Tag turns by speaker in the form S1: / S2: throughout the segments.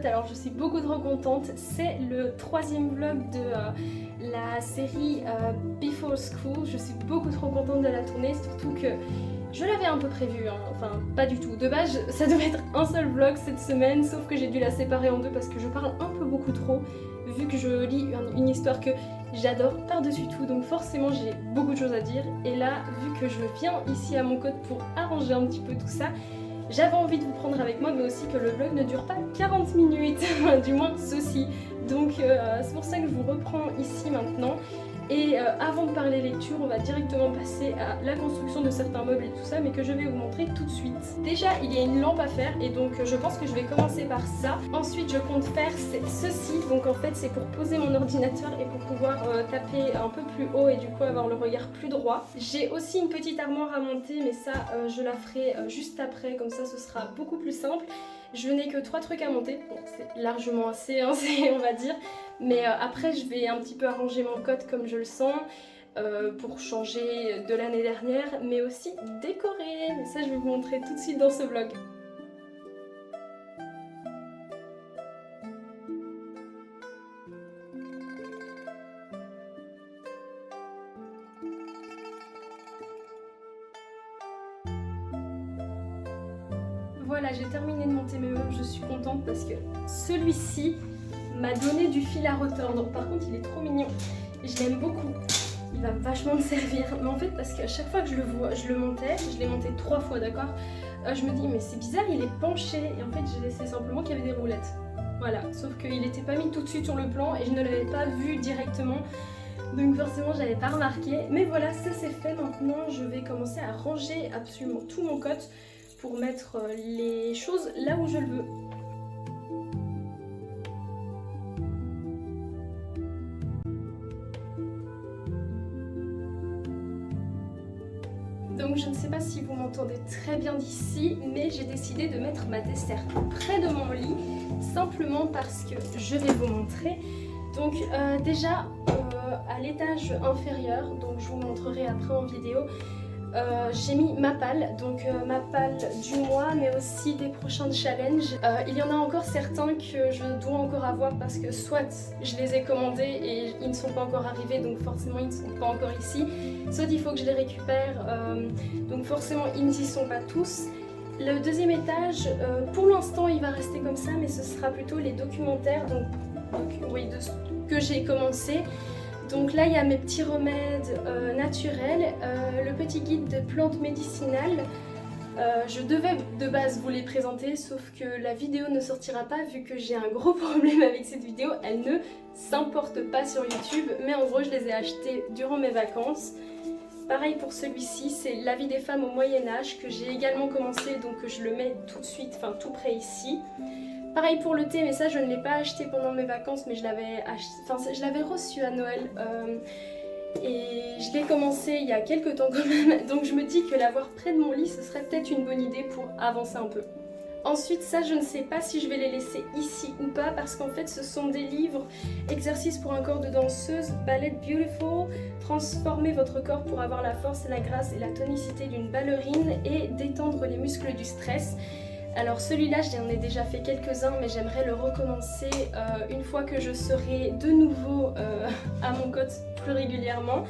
S1: cote, alors je suis beaucoup trop contente. C'est le troisième vlog de la série Before School. Je suis beaucoup trop contente de la tourner, surtout que je l'avais un peu prévu, hein. Enfin pas du tout. De base ça devait être un seul vlog cette semaine, sauf que j'ai dû la séparer en deux parce que je parle un peu beaucoup trop, vu que je lis une histoire que j'adore par-dessus tout, donc forcément j'ai beaucoup de choses à dire. Et là, vu que je viens ici à mon code pour arranger un petit peu tout ça, j'avais envie de vous prendre avec moi, mais aussi que le vlog ne dure pas 40 minutes, du moins ceci. Donc c'est pour ça que je vous reprends ici maintenant. Et avant de parler lecture, on va directement passer à la construction de certains meubles et tout ça, mais que je vais vous montrer tout de suite. Déjà, il y a une lampe à faire et donc je pense que je vais commencer par ça. Ensuite, je compte faire ceci. Donc en fait, c'est pour poser mon ordinateur et pour pouvoir taper un peu plus haut et du coup avoir le regard plus droit. J'ai aussi une petite armoire à monter, mais ça, je la ferai juste après, comme ça ce sera beaucoup plus simple. Je n'ai que 3 trucs à monter, bon, c'est largement assez, hein, on va dire. Mais après je vais un petit peu arranger mon code comme je le sens pour changer de l'année dernière, mais aussi décorer. Mais ça je vais vous montrer tout de suite dans ce vlog. Voilà, j'ai terminé de monter mes meubles, je suis contente parce que celui-ci m'a donné du fil à retordre. Par contre il est trop mignon et je l'aime beaucoup. Il va vachement me servir. Mais en fait parce qu'à chaque fois que je le vois, je le montais, je l'ai monté 3 fois, d'accord, je me dis mais c'est bizarre, il est penché. Et en fait j'ai laissé simplement qu'il y avait des roulettes. Voilà, sauf qu'il n'était pas mis tout de suite sur le plan et je ne l'avais pas vu directement. Donc forcément j'avais pas remarqué. Mais voilà, ça c'est fait. Maintenant je vais commencer à ranger absolument tout mon cote pour mettre les choses là où je le veux. Donc je ne sais pas si vous m'entendez très bien d'ici, mais j'ai décidé de mettre ma tessère près de mon lit, simplement parce que je vais vous montrer. Donc déjà à l'étage inférieur, donc je vous montrerai après en vidéo, j'ai mis ma palle, donc ma palle du mois mais aussi des prochains challenges. Il y en a encore certains que je dois encore avoir parce que soit je les ai commandés et ils ne sont pas encore arrivés, donc forcément ils ne sont pas encore ici, soit il faut que je les récupère, donc forcément ils n'y sont pas tous. Le deuxième étage, pour l'instant il va rester comme ça, mais ce sera plutôt les documentaires, donc oui, de ce que j'ai commencé. Donc là il y a mes petits remèdes naturels, le petit guide de plantes médicinales. Je devais de base vous les présenter, sauf que la vidéo ne sortira pas vu que j'ai un gros problème avec cette vidéo. Elle ne s'importe pas sur YouTube, mais en gros je les ai achetés durant mes vacances. Pareil pour celui-ci, c'est La vie des femmes au Moyen-Âge que j'ai également commencé, donc je le mets tout de suite, enfin tout près ici. Pareil pour le thé, mais ça je ne l'ai pas acheté pendant mes vacances, mais je l'avais reçu à Noël et je l'ai commencé il y a quelques temps quand même, donc je me dis que l'avoir près de mon lit ce serait peut-être une bonne idée pour avancer un peu. Ensuite ça je ne sais pas si je vais les laisser ici ou pas parce qu'en fait ce sont des livres, exercices pour un corps de danseuse, Ballet Beautiful, transformer votre corps pour avoir la force, la grâce et la tonicité d'une ballerine et détendre les muscles du stress. Alors celui-là j'en ai déjà fait quelques-uns mais j'aimerais le recommencer une fois que je serai de nouveau à mon code plus régulièrement.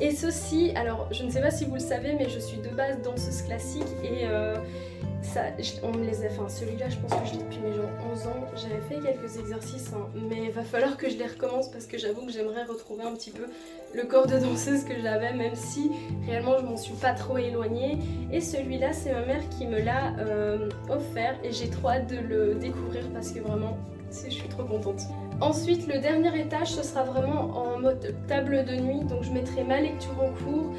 S1: Et ceci, alors je ne sais pas si vous le savez mais je suis de base danseuse classique et on me les a, enfin celui-là je pense que je l'ai depuis mes genre 11 ans, j'avais fait quelques exercices hein, mais il va falloir que je les recommence parce que j'avoue que j'aimerais retrouver un petit peu le corps de danseuse que j'avais, même si réellement je m'en suis pas trop éloignée. Et celui-là c'est ma mère qui me l'a offert et j'ai trop hâte de le découvrir parce que vraiment je suis trop contente. Ensuite le dernier étage ce sera vraiment en mode table de nuit, donc je mettrai ma lecture en cours.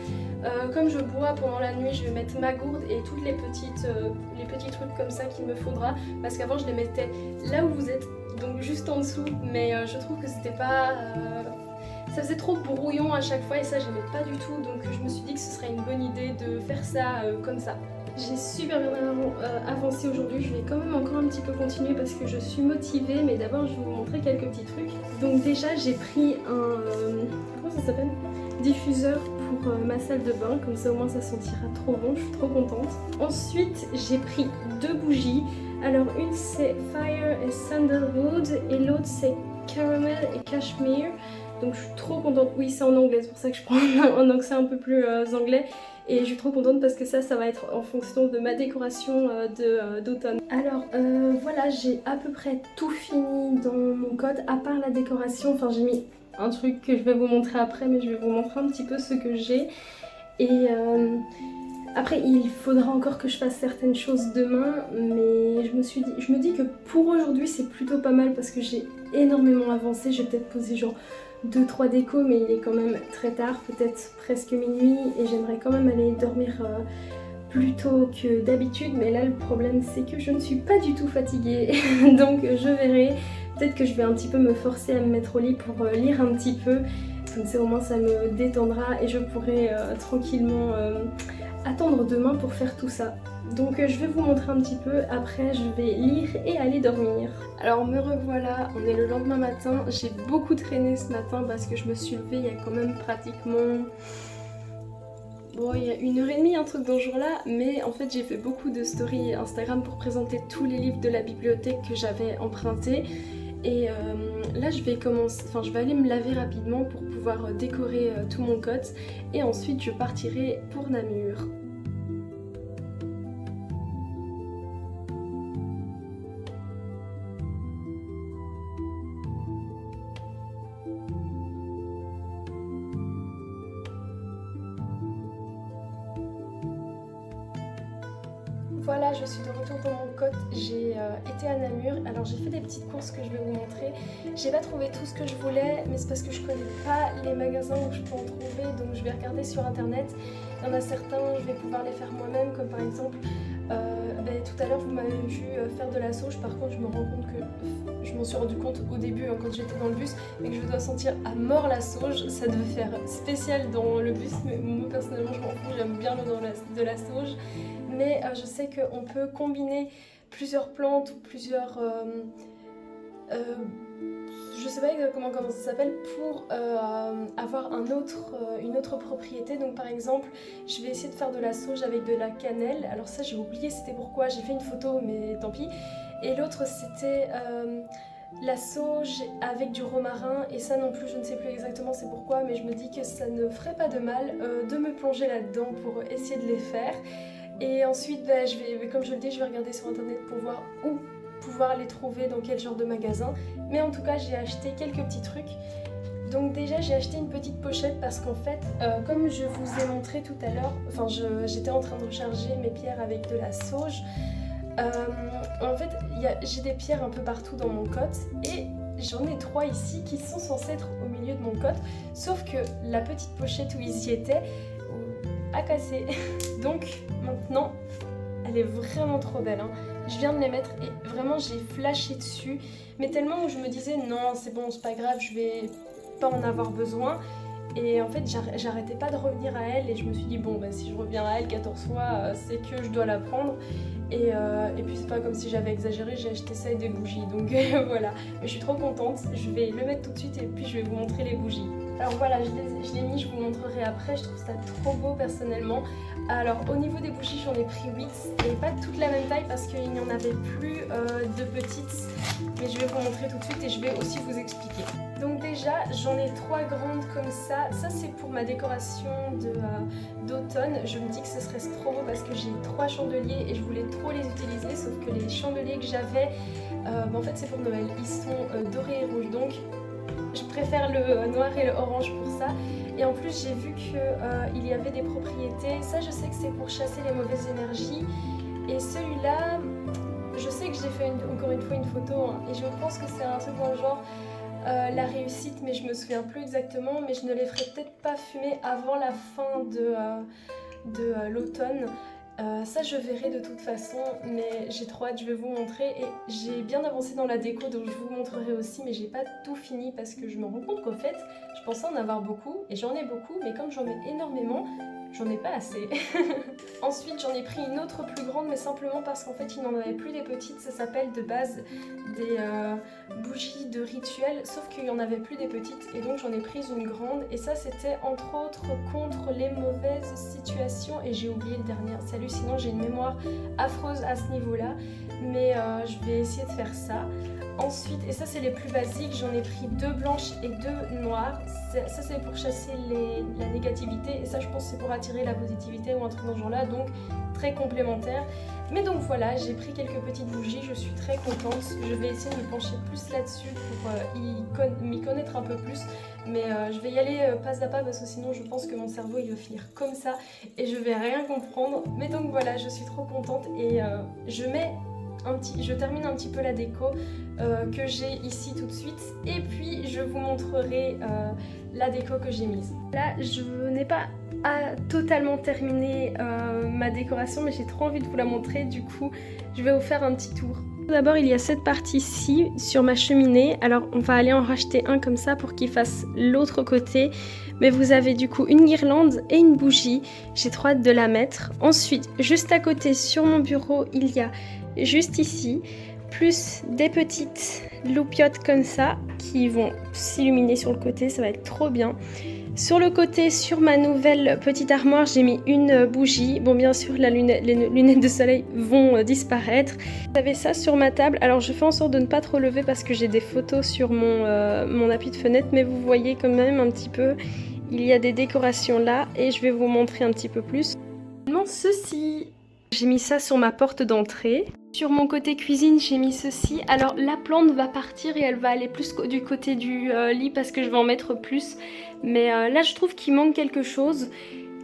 S1: Comme je bois pendant la nuit, je vais mettre ma gourde et toutes les petits trucs comme ça qu'il me faudra, parce qu'avant je les mettais là où vous êtes, donc juste en dessous, mais je trouve que c'était pas... ça faisait trop brouillon à chaque fois et ça j'aimais pas du tout, donc je me suis dit que ce serait une bonne idée de faire ça comme ça. J'ai super bien avancé aujourd'hui, je vais quand même encore un petit peu continuer parce que je suis motivée, mais d'abord je vais vous montrer quelques petits trucs. Donc déjà j'ai pris un, comment ça s'appelle, diffuseur pour ma salle de bain, comme ça au moins ça sentira trop bon, je suis trop contente. Ensuite j'ai pris 2 bougies, alors une c'est Fire et Sandalwood et l'autre c'est Caramel et Cashmere. Donc je suis trop contente, oui c'est en anglais, c'est pour ça que je prends un accent un peu plus anglais. Et je suis trop contente parce que ça va être en fonction de ma décoration d'automne. Alors voilà, j'ai à peu près tout fini dans mon code, à part la décoration. Enfin j'ai mis un truc que je vais vous montrer après, mais je vais vous montrer un petit peu ce que j'ai. Et après il faudra encore que je fasse certaines choses demain, mais je me dis que pour aujourd'hui c'est plutôt pas mal parce que j'ai énormément avancé. Je vais peut-être poser genre 2-3 décos, mais il est quand même très tard, peut-être presque minuit, et j'aimerais quand même aller dormir plus tôt que d'habitude, mais là le problème c'est que je ne suis pas du tout fatiguée, donc je verrai, peut-être que je vais un petit peu me forcer à me mettre au lit pour lire un petit peu, comme ça au moins ça me détendra et je pourrai tranquillement attendre demain pour faire tout ça. Donc je vais vous montrer un petit peu, après je vais lire et aller dormir. Alors me revoilà, on est le lendemain matin, j'ai beaucoup traîné ce matin parce que je me suis levée il y a quand même pratiquement... Bon, il y a 1h30, un truc dans ce genre-là, mais en fait j'ai fait beaucoup de stories Instagram pour présenter tous les livres de la bibliothèque que j'avais empruntés. Et là je vais aller me laver rapidement pour pouvoir décorer tout mon cote et ensuite je partirai pour Namur. Voilà, je suis de retour dans mon cote, j'ai été à Namur, alors j'ai fait des petites courses que je vais vous montrer. J'ai pas trouvé tout ce que je voulais, mais c'est parce que je connais pas les magasins où je peux en trouver, donc je vais regarder sur internet. Il y en a certains, je vais pouvoir les faire moi-même, comme par exemple, tout à l'heure vous m'avez vu faire de la sauge, par contre je me rends compte que, je m'en suis rendu compte au début quand j'étais dans le bus, mais que je dois sentir à mort la sauge, ça devait faire spécial dans le bus, mais moi personnellement je m'en fous, j'aime bien l'odeur de la sauge. Mais je sais qu'on peut combiner plusieurs plantes ou plusieurs... je sais pas exactement comment ça s'appelle pour avoir une autre propriété. Donc par exemple, je vais essayer de faire de la sauge avec de la cannelle. Alors ça j'ai oublié c'était pourquoi, j'ai fait une photo mais tant pis. Et l'autre c'était la sauge avec du romarin et ça non plus je ne sais plus exactement c'est pourquoi, mais je me dis que ça ne ferait pas de mal de me plonger là-dedans pour essayer de les faire. Et ensuite, comme je le dis, je vais regarder sur internet pour voir où pouvoir les trouver, dans quel genre de magasin. Mais en tout cas, j'ai acheté quelques petits trucs. Donc déjà, j'ai acheté une petite pochette parce qu'en fait, comme je vous ai montré tout à l'heure, j'étais en train de recharger mes pierres avec de la sauge. En fait, j'ai des pierres un peu partout dans mon cote et j'en ai 3 ici qui sont censées être au milieu de mon cote. Sauf que la petite pochette où ils y étaient a cassé. Donc maintenant elle est vraiment trop belle hein. Je viens de les mettre et vraiment j'ai flashé dessus, mais tellement où je me disais non c'est bon c'est pas grave, je vais pas en avoir besoin. Et en fait j'arrêtais pas de revenir à elle et je me suis dit bon bah si je reviens à elle 14 fois c'est que je dois la prendre. Et puis c'est pas comme si j'avais exagéré, j'ai acheté ça et des bougies donc voilà. Mais je suis trop contente, je vais le mettre tout de suite et puis je vais vous montrer les bougies. Alors voilà, je l'ai mis, je vous montrerai après, je trouve ça trop beau personnellement. Alors au niveau des bougies j'en ai pris 8 et pas toutes la même taille parce qu'il n'y en avait plus de petites. Mais je vais vous montrer tout de suite et je vais aussi vous expliquer. Donc déjà j'en ai 3 grandes comme ça c'est pour ma décoration d'automne. Je me dis que ce serait trop beau parce que j'ai 3 chandeliers et je voulais trop les utiliser, sauf que les chandeliers que j'avais, en fait c'est pour Noël, ils sont dorés et rouges, donc je préfère le noir et le orange pour ça. Et en plus j'ai vu qu'il y avait des propriétés, ça je sais que c'est pour chasser les mauvaises énergies. Et celui-là, je sais que j'ai fait encore une fois une photo hein, et je pense que c'est un truc dans le genre la réussite, mais je me souviens plus exactement, mais je ne les ferai peut-être pas fumer avant la fin de l'automne. Ça je verrai de toute façon, mais j'ai trop hâte, je vais vous montrer. Et j'ai bien avancé dans la déco donc je vous montrerai aussi, mais j'ai pas tout fini parce que je me rends compte qu'en fait je pensais en avoir beaucoup et j'en ai beaucoup, mais comme j'en mets énormément, j'en ai pas assez. Ensuite j'en ai pris une autre plus grande, mais simplement parce qu'en fait il n'en avait plus des petites. Ça s'appelle de base des bougies de rituel, sauf qu'il n'y en avait plus des petites et donc j'en ai pris une grande. Et ça c'était entre autres contre les mauvaises situations, et j'ai oublié le dernier, c'est hallucinant, j'ai une mémoire affreuse à ce niveau là, mais je vais essayer de faire ça. Ensuite, et ça c'est les plus basiques, j'en ai pris 2 blanches et 2 noires. Ça c'est pour chasser la négativité, et ça je pense c'est pour attirer la positivité ou un truc dans ce genre là, donc très complémentaire. Mais donc voilà, j'ai pris quelques petites bougies, je suis très contente. Je vais essayer de me pencher plus là-dessus pour m'y connaître un peu plus. Mais je vais y aller pas à pas parce que sinon je pense que mon cerveau il va finir comme ça et je vais rien comprendre. Mais donc voilà, je suis trop contente et je termine un petit peu la déco que j'ai ici tout de suite, et puis je vous montrerai la déco que j'ai mise. Là je n'ai pas totalement terminé ma décoration, mais j'ai trop envie de vous la montrer, du coup je vais vous faire un petit tour. D'abord il y a cette partie-ci sur ma cheminée, alors on va aller en racheter un comme ça pour qu'il fasse l'autre côté, mais vous avez du coup une guirlande et une bougie, j'ai trop hâte de la mettre. Ensuite juste à côté sur mon bureau il y a juste ici, plus des petites loupiottes comme ça qui vont s'illuminer sur le côté, ça va être trop bien. Sur le côté, sur ma nouvelle petite armoire, j'ai mis une bougie. Bon, bien sûr, les lunettes de soleil vont disparaître. J'avais ça sur ma table. Alors, je fais en sorte de ne pas trop lever parce que j'ai des photos sur mon appui de fenêtre, mais vous voyez quand même un petit peu, il y a des décorations là et je vais vous montrer un petit peu plus. Ceci, j'ai mis ça sur ma porte d'entrée. Sur mon côté cuisine, j'ai mis ceci. Alors la plante va partir et elle va aller plus du côté du lit parce que je vais en mettre plus. Mais là je trouve qu'il manque quelque chose.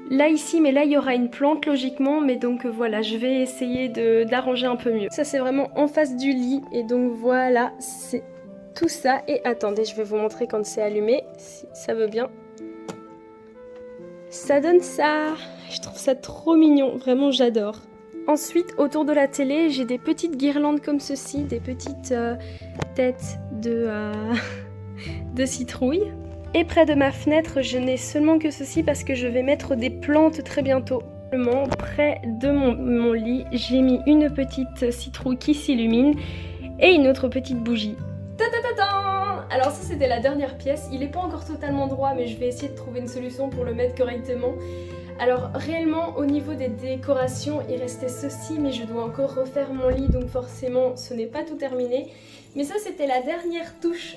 S1: Là ici, mais là il y aura une plante logiquement. Mais donc voilà, je vais essayer d'arranger un peu mieux. Ça c'est vraiment en face du lit. Et donc voilà, c'est tout ça. Et attendez, je vais vous montrer quand c'est allumé, si ça veut bien. Ça donne ça. Je trouve ça trop mignon, vraiment j'adore. Ensuite, autour de la télé, j'ai des petites guirlandes comme ceci, des petites têtes de citrouille. Et près de ma fenêtre, je n'ai seulement que ceci parce que je vais mettre des plantes très bientôt. Près de mon lit, j'ai mis une petite citrouille qui s'illumine et une autre petite bougie. Alors ça c'était la dernière pièce, il n'est pas encore totalement droit mais je vais essayer de trouver une solution pour le mettre correctement. Alors réellement au niveau des décorations il restait ceci, mais je dois encore refaire mon lit donc forcément ce n'est pas tout terminé. Mais ça c'était la dernière touche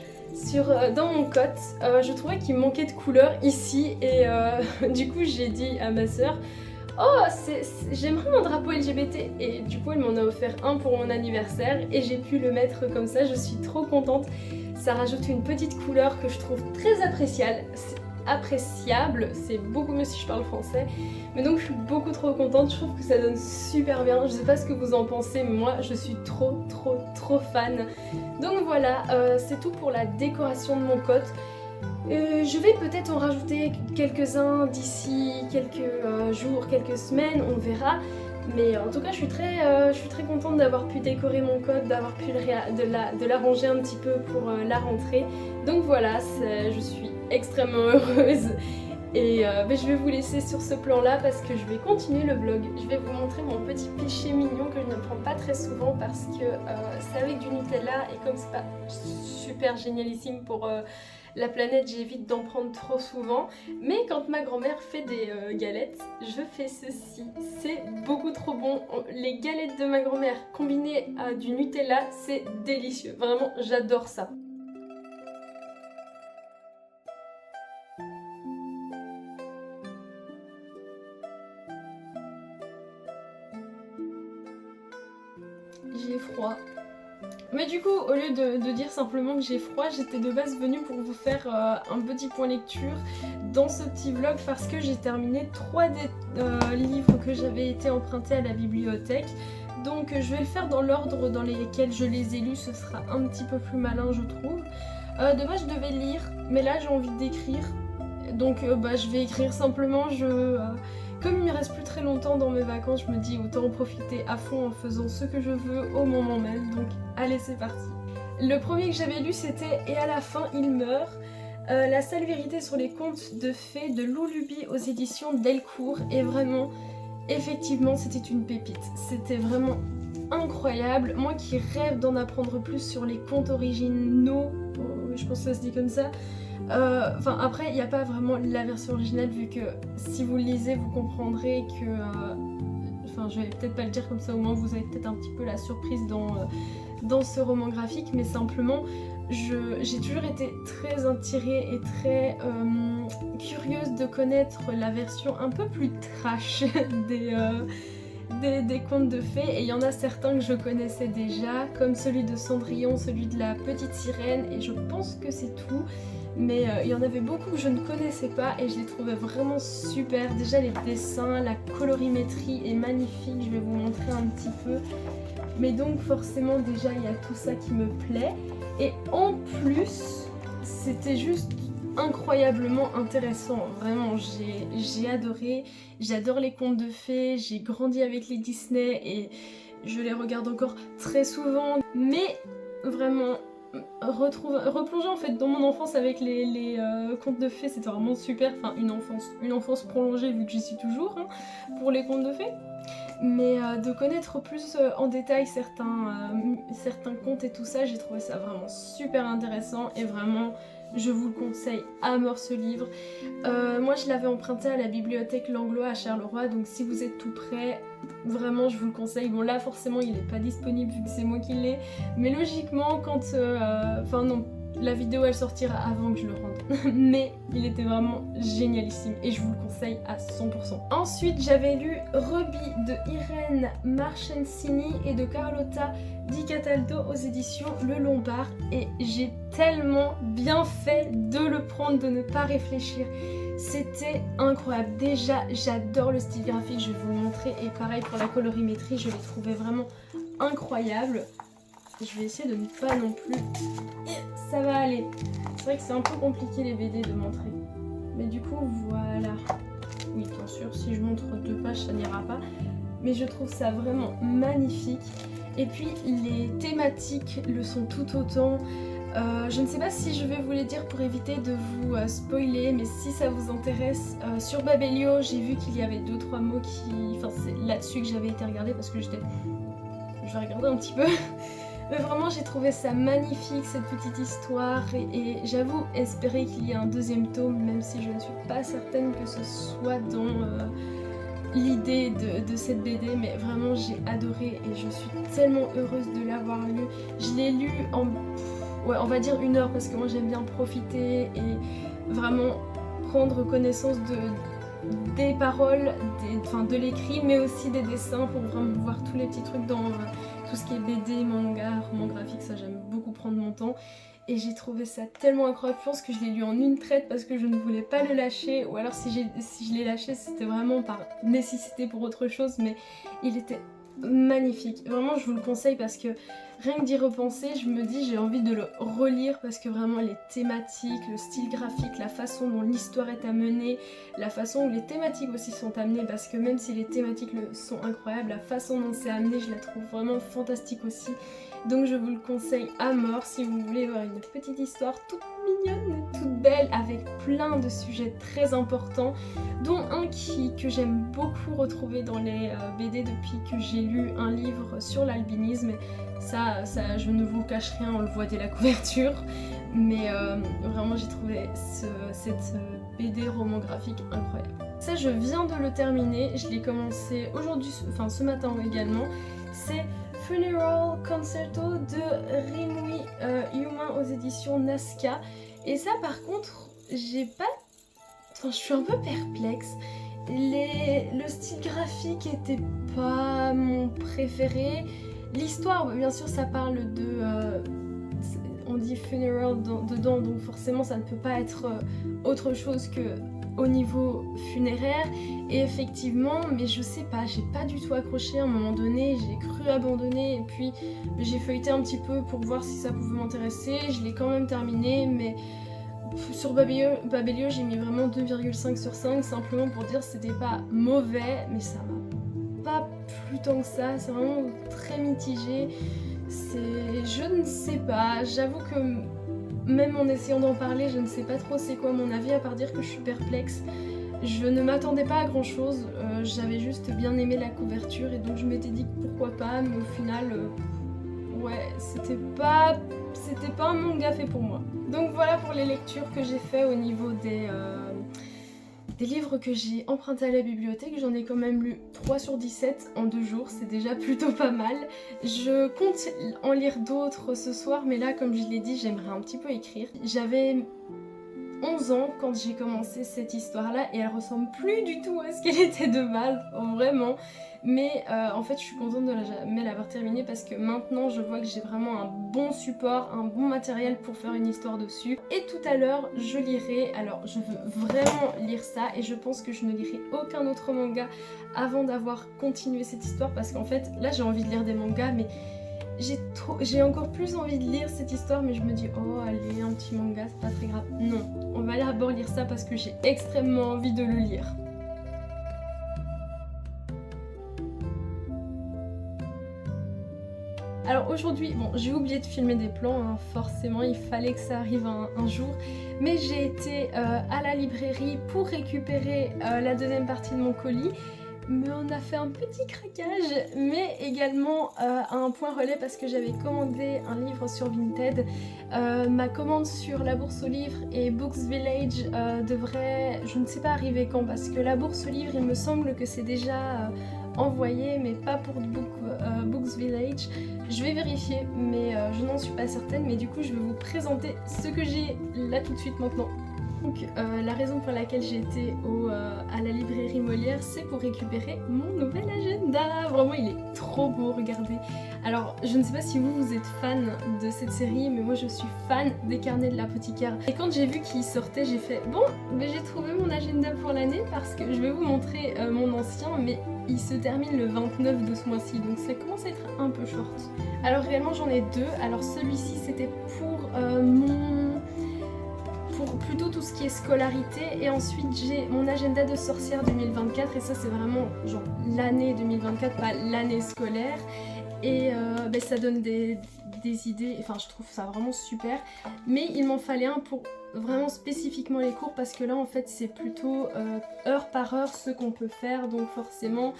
S1: dans mon cotte. Je trouvais qu'il me manquait de couleur ici et du coup j'ai dit à ma soeur oh j'aimerais un drapeau LGBT, et du coup elle m'en a offert un pour mon anniversaire et j'ai pu le mettre comme ça, je suis trop contente. Ça rajoute une petite couleur que je trouve très appréciable, c'est beaucoup mieux si je parle français, mais donc je suis beaucoup trop contente, je trouve que ça donne super bien. Je sais pas ce que vous en pensez, mais moi je suis trop fan. Donc voilà, c'est tout pour la décoration de mon cotte. Je vais peut-être en rajouter quelques-uns d'ici quelques jours, quelques semaines, on verra. Mais en tout cas, je suis très contente d'avoir pu décorer mon cotte, d'avoir pu de l'arranger un petit peu pour la rentrée. Donc voilà, je suis extrêmement heureuse. Et je vais vous laisser sur ce plan-là parce que je vais continuer le vlog. Je vais vous montrer mon petit péché mignon que je ne prends pas très souvent parce que c'est avec du Nutella et comme c'est pas super génialissime pour la planète, j'évite d'en prendre trop souvent. Mais quand ma grand-mère fait des galettes, je fais ceci. C'est beaucoup trop bon. Les galettes de ma grand-mère combinées à du Nutella, c'est délicieux. Vraiment, j'adore ça. J'ai froid. Mais du coup, au lieu de dire simplement que j'ai froid, j'étais de base venue pour vous faire un petit point lecture dans ce petit vlog parce que j'ai terminé 3 des livres que j'avais été empruntés à la bibliothèque. Donc je vais le faire dans l'ordre dans lesquels je les ai lus, ce sera un petit peu plus malin je trouve. De base je devais lire, mais là j'ai envie d'écrire. Donc je vais écrire simplement, comme il me reste plus très longtemps dans mes vacances, je me dis autant en profiter à fond en faisant ce que je veux au moment même. Donc allez, c'est parti. Le premier que j'avais lu c'était « Et à la fin il meurt ». La seule vérité sur les contes de fées de Lou Luby aux éditions Delcourt est vraiment, effectivement, c'était une pépite. C'était vraiment incroyable. Moi qui rêve d'en apprendre plus sur les contes originaux, je pense que ça se dit comme ça. Enfin après, il n'y a pas vraiment la version originale vu que si vous le lisez, vous comprendrez que... Enfin, je vais peut-être pas le dire comme ça, au moins vous avez peut-être un petit peu la surprise dans ce roman graphique, mais simplement... J'ai toujours été très attirée et très curieuse de connaître la version un peu plus trash des contes de fées, et il y en a certains que je connaissais déjà, comme celui de Cendrillon, celui de la petite sirène, et je pense que c'est tout. Mais il y en avait beaucoup que je ne connaissais pas et je les trouvais vraiment super. Déjà les dessins, la colorimétrie est magnifique, je vais vous montrer un petit peu. Mais donc forcément déjà il y a tout ça qui me plaît. Et en plus, c'était juste incroyablement intéressant. Vraiment, j'ai adoré. J'adore les contes de fées, j'ai grandi avec les Disney et je les regarde encore très souvent. Mais vraiment, replonger en fait dans mon enfance avec les contes de fées, c'était vraiment super. Enfin, une enfance prolongée vu que j'y suis toujours pour les contes de fées. Mais de connaître plus en détail certains contes et tout ça, j'ai trouvé ça vraiment super intéressant et vraiment je vous le conseille à mort ce livre. Moi je l'avais emprunté à la bibliothèque Langlois à Charleroi, donc si vous êtes tout près, vraiment je vous le conseille. Bon là forcément il n'est pas disponible vu que c'est moi qui l'ai, mais logiquement quand... Enfin non, la vidéo elle sortira avant que je le rende, mais il était vraiment génialissime et je vous le conseille à 100%. Ensuite j'avais lu Ruby de Irène Marchensini et de Carlotta Di Cataldo aux éditions Le Lombard et j'ai tellement bien fait de le prendre, de ne pas réfléchir. C'était incroyable. Déjà j'adore le style graphique, je vais vous le montrer, et pareil pour la colorimétrie, je l'ai trouvé vraiment incroyable. Je vais essayer de ne pas non plus... Ça va aller. C'est vrai que c'est un peu compliqué les BD de montrer. Mais du coup, voilà. Oui, bien sûr, si je montre 2 pages, ça n'ira pas. Mais je trouve ça vraiment magnifique. Et puis, les thématiques le sont tout autant. Je ne sais pas si je vais vous les dire pour éviter de vous spoiler, mais si ça vous intéresse, sur Babelio, j'ai vu qu'il y avait 2-3 mots qui... Enfin, c'est là-dessus que j'avais été regarder parce que j'étais... Je vais regarder un petit peu. Mais vraiment j'ai trouvé ça magnifique cette petite histoire et j'avoue espérer qu'il y ait un 2e tome, même si je ne suis pas certaine que ce soit dans l'idée de cette BD, mais vraiment j'ai adoré et je suis tellement heureuse de l'avoir lu. Je l'ai lu en, ouais, on va dire 1 heure parce que moi j'aime bien profiter et vraiment prendre connaissance des paroles, de l'écrit, mais aussi des dessins pour vraiment voir tous les petits trucs dans tout ce qui est BD, manga, roman graphique, ça j'aime beaucoup prendre mon temps. Et j'ai trouvé ça tellement incroyable, je pense que je l'ai lu en 1 traite parce que je ne voulais pas le lâcher, ou alors si je l'ai lâché c'était vraiment par nécessité pour autre chose, mais il était magnifique. Vraiment je vous le conseille parce que rien que d'y repenser, je me dis j'ai envie de le relire parce que vraiment les thématiques, le style graphique, la façon dont l'histoire est amenée, la façon où les thématiques aussi sont amenées, parce que même si les thématiques sont incroyables, la façon dont c'est amené je la trouve vraiment fantastique aussi. Donc je vous le conseille à mort si vous voulez voir une petite histoire toute mignonne, toute belle, avec plein de sujets très importants, dont un que j'aime beaucoup retrouver dans les BD depuis que j'ai lu un livre sur l'albinisme. Ça, je ne vous cache rien, on le voit dès la couverture, mais vraiment j'ai trouvé cette BD roman graphique incroyable. Ça, je viens de le terminer, je l'ai commencé aujourd'hui, enfin ce matin également. C'est Funeral Concerto de Rinui Humain aux éditions Nazca. Et ça par contre, j'ai pas... Enfin, je suis un peu perplexe. Le style graphique était pas mon préféré. L'histoire, bien sûr, ça parle de... on dit funeral dedans, donc forcément ça ne peut pas être autre chose que au niveau funéraire. Et effectivement, mais je sais pas, j'ai pas du tout accroché à un moment donné, j'ai cru abandonner et puis j'ai feuilleté un petit peu pour voir si ça pouvait m'intéresser. Je l'ai quand même terminé, mais sur Babelio j'ai mis vraiment 2,5 sur 5, simplement pour dire que c'était pas mauvais, mais ça m'a pas plu tant que ça, c'est vraiment très mitigé. Je ne sais pas, j'avoue que même en essayant d'en parler, je ne sais pas trop c'est quoi mon avis, à part dire que je suis perplexe. Je ne m'attendais pas à grand chose, j'avais juste bien aimé la couverture et donc je m'étais dit que pourquoi pas, mais au final, ouais, c'était pas un manga fait pour moi. Donc voilà pour les lectures que j'ai fait au niveau des livres que j'ai empruntés à la bibliothèque. J'en ai quand même lu 3 sur 17 en 2 jours, c'est déjà plutôt pas mal. Je compte en lire d'autres ce soir, mais là, comme je l'ai dit, j'aimerais un petit peu écrire. J'avais 11 ans quand j'ai commencé cette histoire-là et elle ressemble plus du tout à ce qu'elle était de base, vraiment. Mais en fait, je suis contente de jamais l'avoir terminée parce que maintenant, je vois que j'ai vraiment un bon support, un bon matériel pour faire une histoire dessus. Et tout à l'heure, je lirai, alors je veux vraiment lire ça et je pense que je ne lirai aucun autre manga avant d'avoir continué cette histoire parce qu'en fait, là, j'ai envie de lire des mangas, mais j'ai encore plus envie de lire cette histoire, mais je me dis oh allez, un petit manga c'est pas très grave. Non, on va d'abord lire ça parce que j'ai extrêmement envie de le lire. Alors aujourd'hui, bon, j'ai oublié de filmer des plans, hein, forcément il fallait que ça arrive un jour, mais j'ai été à la librairie pour récupérer la deuxième partie de mon colis. Mais on a fait un petit craquage, mais également à un point relais parce que j'avais commandé un livre sur Vinted. Ma commande sur la bourse aux livres et Books Village devrait, je ne sais pas arriver quand, parce que la bourse aux livres, il me semble que c'est déjà envoyé, mais pas pour Books Village. Je vais vérifier, mais je n'en suis pas certaine. Mais du coup, je vais vous présenter ce que j'ai là tout de suite maintenant. Donc la raison pour laquelle j'ai été à la librairie Molière, c'est pour récupérer mon nouvel agenda. Vraiment il est trop beau, regardez. Alors je ne sais pas si vous êtes fan de cette série, mais moi je suis fan des carnets de l'apothicaire. Et quand j'ai vu qu'il sortait, j'ai fait bon, mais j'ai trouvé mon agenda pour l'année parce que je vais vous montrer mon ancien, mais il se termine le 29 de ce mois-ci, donc ça commence à être un peu short. Alors réellement j'en ai deux. Alors celui-ci c'était pour plutôt tout ce qui est scolarité, et ensuite j'ai mon agenda de sorcière 2024 et ça c'est vraiment genre l'année 2024, pas l'année scolaire, et ça donne des idées, enfin je trouve ça vraiment super, mais il m'en fallait un pour vraiment spécifiquement les cours parce que là en fait c'est plutôt heure par heure ce qu'on peut faire, donc forcément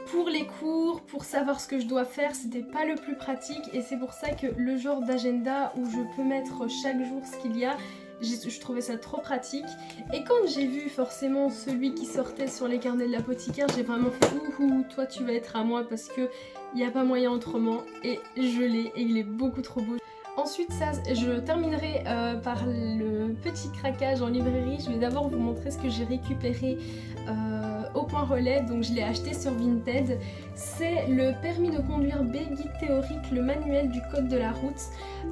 S1: pour les cours, pour savoir ce que je dois faire, c'était pas le plus pratique et c'est pour ça que le genre d'agenda où je peux mettre chaque jour ce qu'il y a, je trouvais ça trop pratique. Et quand j'ai vu forcément celui qui sortait sur les carnets de l'apothicaire, j'ai vraiment fait ouhou, toi tu vas être à moi parce que il n'y a pas moyen autrement, et je l'ai et il est beaucoup trop beau. Ensuite ça, je terminerai par le petit craquage en librairie. Je vais d'abord vous montrer ce que j'ai récupéré au point relais, donc je l'ai acheté sur Vinted. C'est le permis de conduire B, guide théorique, le manuel du code de la route.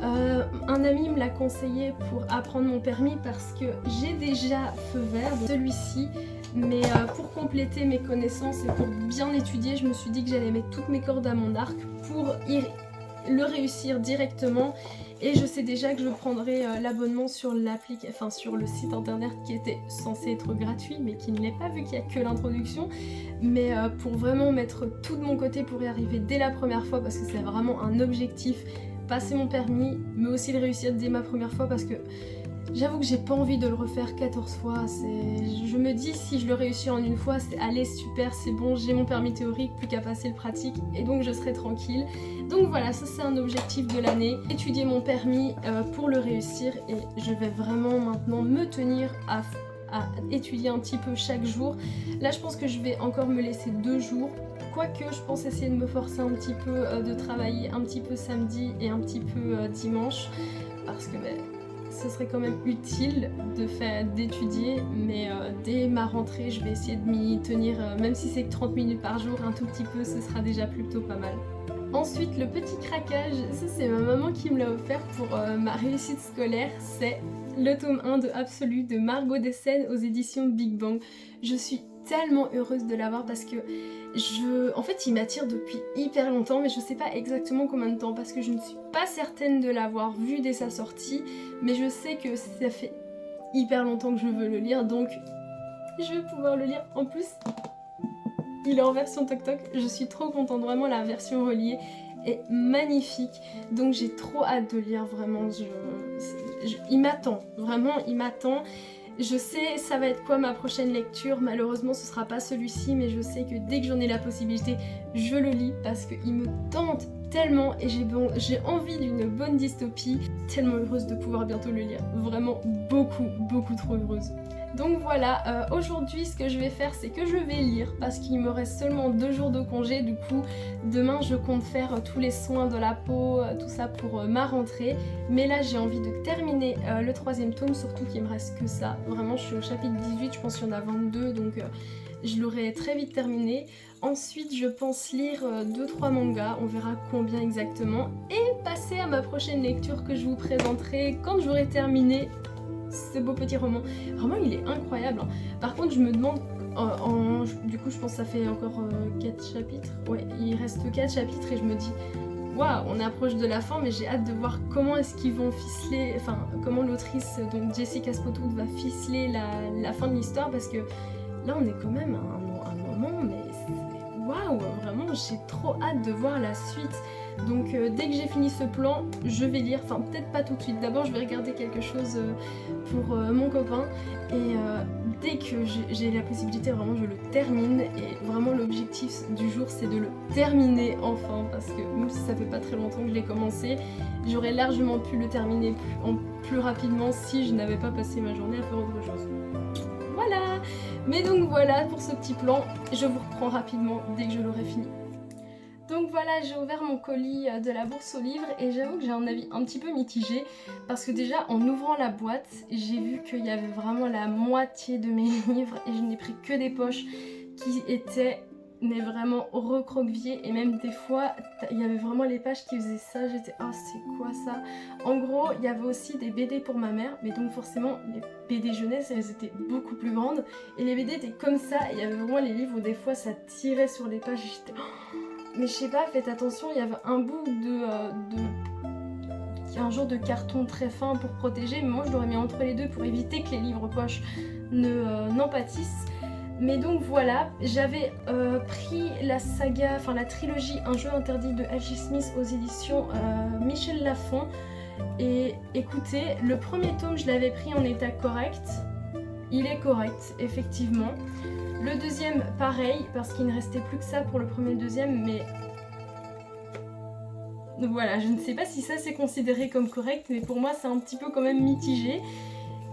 S1: Un ami me l'a conseillé pour apprendre mon permis parce que j'ai déjà feu vert de celui-ci, mais pour compléter mes connaissances et pour bien étudier, je me suis dit que j'allais mettre toutes mes cordes à mon arc pour le réussir directement. Et je sais déjà que je prendrai l'abonnement sur sur le site internet qui était censé être gratuit mais qui ne l'est pas vu qu'il n'y a que l'introduction, mais pour vraiment mettre tout de mon côté pour y arriver dès la première fois parce que c'est vraiment un objectif, passer mon permis mais aussi le réussir dès ma première fois parce que j'avoue que j'ai pas envie de le refaire 14 fois. Je me dis si je le réussis en une fois, c'est allez super, c'est bon, j'ai mon permis théorique, plus qu'à passer le pratique et donc je serai tranquille. Donc voilà, ça c'est un objectif de l'année, étudier mon permis pour le réussir, et je vais vraiment maintenant me tenir à étudier un petit peu chaque jour. Là je pense que je vais encore me laisser 2 jours, quoique je pense essayer de me forcer un petit peu, de travailler un petit peu samedi et un petit peu dimanche, parce que ce serait quand même utile d'étudier, mais dès ma rentrée je vais essayer de m'y tenir, même si c'est que 30 minutes par jour, un tout petit peu, ce sera déjà plutôt pas mal. Ensuite le petit craquage, ça c'est ma maman qui me l'a offert pour ma réussite scolaire, c'est le tome 1 de Absolu de Margot Dessen aux éditions Big Bang. Je suis tellement heureuse de l'avoir parce que en fait il m'attire depuis hyper longtemps, mais je sais pas exactement combien de temps parce que je ne suis pas certaine de l'avoir vu dès sa sortie, mais je sais que ça fait hyper longtemps que je veux le lire, donc je vais pouvoir le lire. En plus il est en version toc toc, je suis trop contente, vraiment la version reliée est magnifique. Donc j'ai trop hâte de lire, vraiment. Il m'attend, vraiment il m'attend. Je sais ça va être quoi ma prochaine lecture, malheureusement ce sera pas celui-ci, mais je sais que dès que j'en ai la possibilité, je le lis parce qu'il me tente tellement et j'ai envie d'une bonne dystopie. Tellement heureuse de pouvoir bientôt le lire, vraiment beaucoup trop heureuse. Donc voilà, aujourd'hui ce que je vais faire c'est que je vais lire parce qu'il me reste seulement 2 jours de congé. Du coup demain je compte faire tous les soins de la peau, tout ça pour ma rentrée. Mais là j'ai envie de terminer le 3e tome, surtout qu'il me reste que ça. Vraiment je suis au chapitre 18, je pense qu'il y en a 22 donc je l'aurai très vite terminé. Ensuite je pense lire 2-3 mangas, on verra combien exactement. Et passer à ma prochaine lecture que je vous présenterai quand j'aurai terminé ce beau petit roman. Vraiment il est incroyable hein. Par contre je me demande, du coup je pense que ça fait encore 4 chapitres. Ouais, il reste 4 chapitres et je me dis waouh, on approche de la fin, mais j'ai hâte de voir comment est-ce qu'ils vont ficeler, enfin comment l'autrice, donc Jessica Spotwood, va ficeler la fin de l'histoire, parce que là on est quand même à un moment, mais waouh, vraiment j'ai trop hâte de voir la suite. Donc dès que j'ai fini ce plan, je vais lire, enfin peut-être pas tout de suite, d'abord je vais regarder quelque chose pour mon copain et dès que j'ai la possibilité, vraiment je le termine. Et vraiment l'objectif du jour c'est de le terminer enfin, parce que même si ça fait pas très longtemps que je l'ai commencé, j'aurais largement pu le terminer plus rapidement si je n'avais pas passé ma journée à faire autre chose. Voilà, mais donc voilà pour ce petit plan, je vous reprends rapidement dès que je l'aurai fini. Donc voilà, j'ai ouvert mon colis de la bourse aux livres et j'avoue que j'ai un avis un petit peu mitigé parce que déjà en ouvrant la boîte, j'ai vu qu'il y avait vraiment la moitié de mes livres et je n'ai pris que des poches qui étaient mais vraiment recroquevillées, et même des fois il y avait vraiment les pages qui faisaient ça, j'étais oh c'est quoi ça. En gros il y avait aussi des BD pour ma mère, mais donc forcément les BD jeunesse elles étaient beaucoup plus grandes et les BD étaient comme ça, et il y avait vraiment les livres où des fois ça tirait sur les pages et j'étais mais je sais pas, faites attention, il y avait un bout un genre de carton très fin pour protéger, mais moi je l'aurais mis entre les deux pour éviter que les livres poches n'en pâtissent. Mais donc voilà, j'avais pris la saga, enfin la trilogie Un jeu interdit de H.G. Smith aux éditions Michel Lafon. Et écoutez, le premier tome je l'avais pris en état correct, il est correct effectivement. Le deuxième pareil, parce qu'il ne restait plus que ça pour le premier et le deuxième, mais voilà, je ne sais pas si ça c'est considéré comme correct, mais pour moi c'est un petit peu quand même mitigé.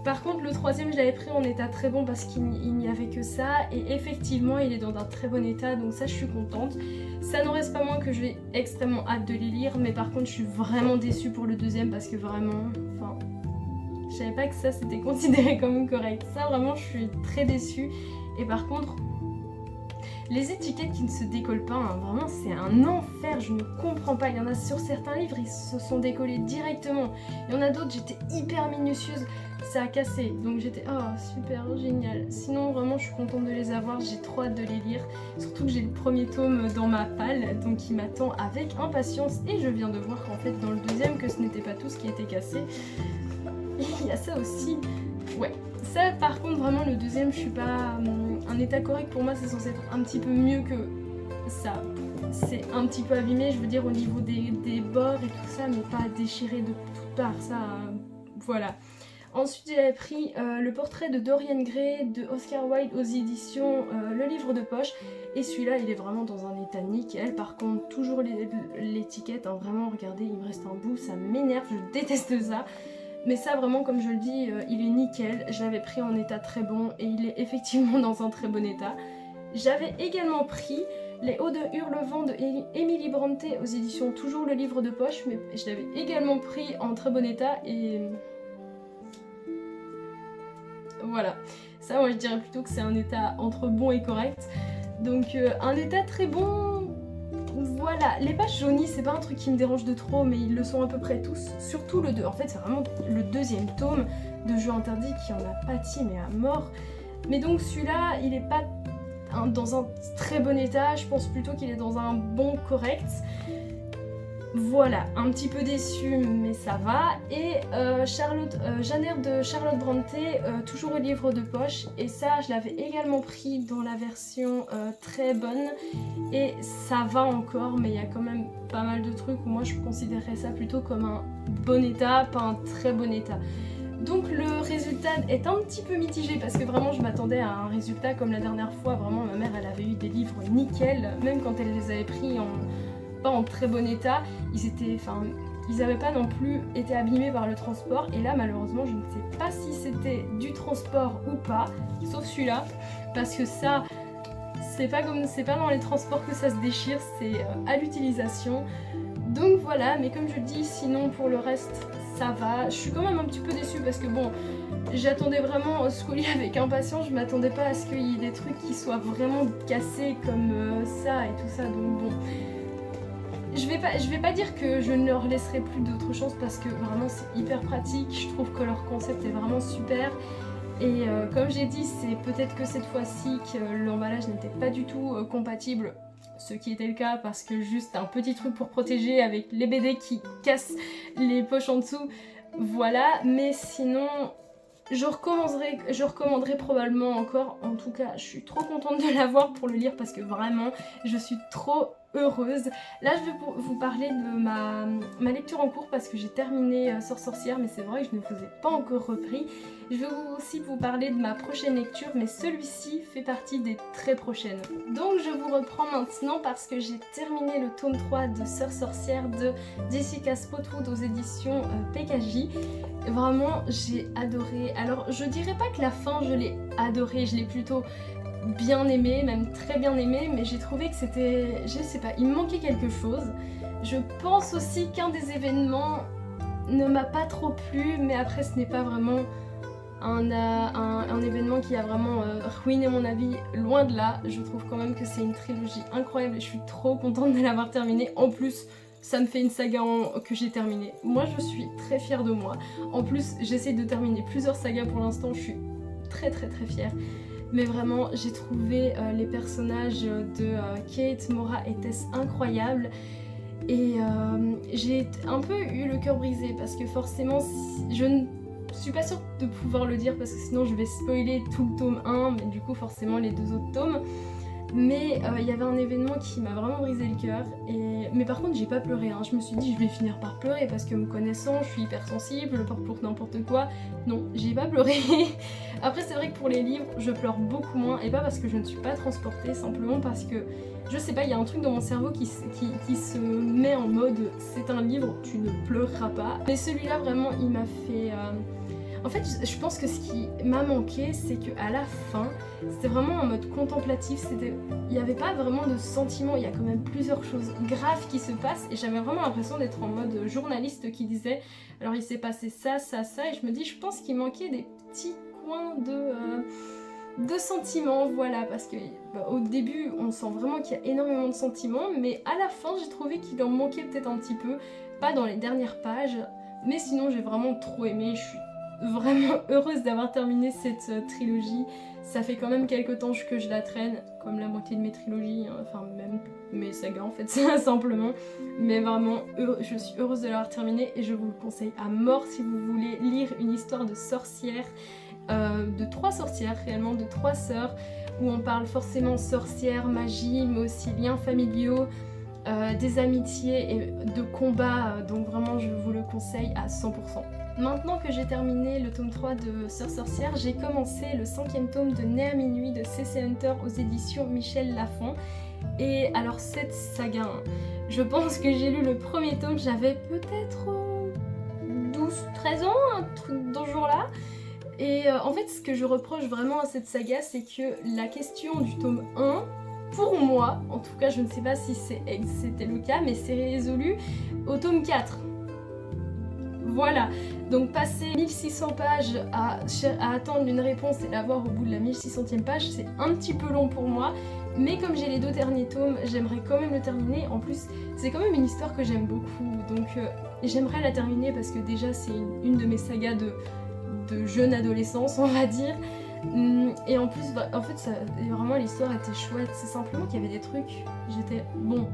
S1: Par contre le troisième je l'avais pris en état très bon parce qu'il n'y avait que ça, et effectivement il est dans un très bon état, donc ça je suis contente. Ça n'en reste pas moins que j'ai extrêmement hâte de les lire, mais par contre je suis vraiment déçue pour le deuxième parce que vraiment, enfin, je savais pas que ça c'était considéré comme correct. Ça vraiment je suis très déçue. Et par contre, les étiquettes qui ne se décollent pas, hein, vraiment c'est un enfer, je ne comprends pas. Il y en a sur certains livres, ils se sont décollés directement. Il y en a d'autres, j'étais hyper minutieuse, ça a cassé. Donc j'étais, oh super, génial. Sinon vraiment je suis contente de les avoir, j'ai trop hâte de les lire. Surtout que j'ai le premier tome dans ma palle, donc il m'attend avec impatience. Et je viens de voir qu'en fait dans le deuxième, que ce n'était pas tout ce qui était cassé. Et il y a ça aussi, ouais. Ça par contre vraiment le deuxième je suis pas un état correct, pour moi c'est censé être un petit peu mieux que ça. C'est un petit peu abîmé, je veux dire au niveau des bords et tout ça, mais pas déchiré de toutes parts, ça voilà. Ensuite j'avais pris le portrait de Dorian Gray de Oscar Wilde aux éditions Le Livre de Poche, et celui-là il est vraiment dans un état nickel. Par contre toujours l'étiquette, hein, vraiment regardez il me reste un bout, ça m'énerve, je déteste ça. Mais ça vraiment comme je le dis, il est nickel, je l'avais pris en état très bon et il est effectivement dans un très bon état. J'avais également pris Les Hauts de Hurlevent de Emily Brontë aux éditions Toujours Le Livre de Poche, mais je l'avais également pris en très bon état et voilà. Ça moi je dirais plutôt que c'est un état entre bon et correct. Donc un état très bon. Voilà, les pages jaunies c'est pas un truc qui me dérange de trop, mais ils le sont à peu près tous, surtout le 2. En fait c'est vraiment le deuxième tome de Jeu interdit qui en a pâti mais à mort. Mais donc celui-là il est pas dans un très bon état, je pense plutôt qu'il est dans un bon correct. Voilà, un petit peu déçue, mais ça va. Et Jeanne de Charlotte Brontë, toujours au livre de poche. Et ça, je l'avais également pris dans la version très bonne. Et ça va encore, mais il y a quand même pas mal de trucs où moi je considérerais ça plutôt comme un bon état, pas un très bon état. Donc le résultat est un petit peu mitigé parce que vraiment je m'attendais à un résultat comme la dernière fois. Vraiment, ma mère, elle avait eu des livres nickel, même quand elle les avait pris pas en très bon état, ils n'avaient pas non plus été abîmés par le transport. Et là, malheureusement, je ne sais pas si c'était du transport ou pas, sauf celui-là, parce que ça, c'est pas dans les transports que ça se déchire, c'est à l'utilisation. Donc voilà, mais comme je dis, sinon pour le reste, ça va. Je suis quand même un petit peu déçue parce que bon, j'attendais vraiment ce colis avec impatience. Je m'attendais pas à ce qu'il y ait des trucs qui soient vraiment cassés comme ça et tout ça. Donc bon. Je vais pas dire que je ne leur laisserai plus d'autres chances parce que vraiment c'est hyper pratique, je trouve que leur concept est vraiment super et comme j'ai dit, c'est peut-être que cette fois-ci que l'emballage n'était pas du tout compatible, ce qui était le cas parce que juste un petit truc pour protéger avec les BD qui cassent les poches en dessous, voilà, mais sinon je recommanderai probablement encore. En tout cas, je suis trop contente de l'avoir pour le lire parce que vraiment, je suis trop heureuse. Là, je vais vous parler de ma lecture en cours parce que j'ai terminé Sœur sorcière, mais c'est vrai que je ne vous ai pas encore repris. Je vais aussi vous parler de ma prochaine lecture, mais celui-ci fait partie des très prochaines. Donc, je vous reprends maintenant parce que j'ai terminé le tome 3 de Sœur sorcière de Jessica Spottwood aux éditions PKJ. Vraiment, j'ai adoré. Alors, je dirais pas que la fin, je l'ai adorée, je l'ai plutôt bien aimée, même très bien aimée, mais j'ai trouvé que c'était, je sais pas, il me manquait quelque chose. Je pense aussi qu'un des événements ne m'a pas trop plu, mais après ce n'est pas vraiment un événement qui a vraiment ruiné mon avis, loin de là. Je trouve quand même que c'est une trilogie incroyable et je suis trop contente de l'avoir terminée. En plus, ça me fait une saga que j'ai terminée. Moi, je suis très fière de moi. En plus, j'essaie de terminer plusieurs sagas pour l'instant, je suis très fière. Mais vraiment, j'ai trouvé les personnages de Kate, Maura et Tess incroyables. Et j'ai un peu eu le cœur brisé parce que forcément, je ne suis pas sûre de pouvoir le dire parce que sinon je vais spoiler tout le tome 1, mais du coup forcément les deux autres tomes. Mais il y avait un événement qui m'a vraiment brisé le cœur. Mais par contre, j'ai pas pleuré. Hein. Je me suis dit, je vais finir par pleurer parce que me connaissant, je suis hypersensible, je pleure pour n'importe quoi. Non, j'ai pas pleuré. Après, c'est vrai que pour les livres, je pleure beaucoup moins. Et pas parce que je ne suis pas transportée, simplement parce que, je sais pas, il y a un truc dans mon cerveau qui se met en mode c'est un livre, tu ne pleureras pas. Mais celui-là, vraiment, il m'a fait. En fait, je pense que ce qui m'a manqué, c'est qu'à la fin, c'était vraiment en mode contemplatif, il n'y avait pas vraiment de sentiments, il y a quand même plusieurs choses graves qui se passent, et j'avais vraiment l'impression d'être en mode journaliste qui disait, alors il s'est passé ça, ça, ça, et je me dis, je pense qu'il manquait des petits coins de sentiments, voilà, parce que au début, on sent vraiment qu'il y a énormément de sentiments, mais à la fin, j'ai trouvé qu'il en manquait peut-être un petit peu, pas dans les dernières pages, mais sinon, j'ai vraiment trop aimé, je suis vraiment heureuse d'avoir terminé cette trilogie. Ça fait quand même quelques temps que je la traîne, comme la moitié de mes trilogies, hein, enfin même mes sagas en fait, simplement. Mais vraiment, je suis heureuse de l'avoir terminée et je vous le conseille à mort si vous voulez lire une histoire de sorcières, de 3 sorcières réellement, de 3 sœurs, où on parle forcément sorcières, magie, mais aussi liens familiaux, des amitiés et de combats, donc vraiment je vous le conseille à 100%. Maintenant que j'ai terminé le tome 3 de Sœur sorcière, j'ai commencé le 5e tome de Né à minuit de C.C. Hunter aux éditions Michel Lafon. Et alors cette saga, hein, je pense que j'ai lu le premier tome, j'avais peut-être 12-13 ans, un truc dans ce genre-là. Et en fait, ce que je reproche vraiment à cette saga, c'est que la question du tome 1, pour moi, en tout cas je ne sais pas si c'était le cas, mais c'est résolu au tome 4. Voilà, donc passer 1600 pages à attendre une réponse et l'avoir au bout de la 1600e page, c'est un petit peu long pour moi. Mais comme j'ai les 2 derniers tomes, j'aimerais quand même le terminer. En plus, c'est quand même une histoire que j'aime beaucoup, donc j'aimerais la terminer parce que déjà c'est une de mes sagas de jeune adolescence, on va dire. Et en plus, en fait, vraiment l'histoire était chouette. C'est simplement qu'il y avait des trucs, j'étais bon.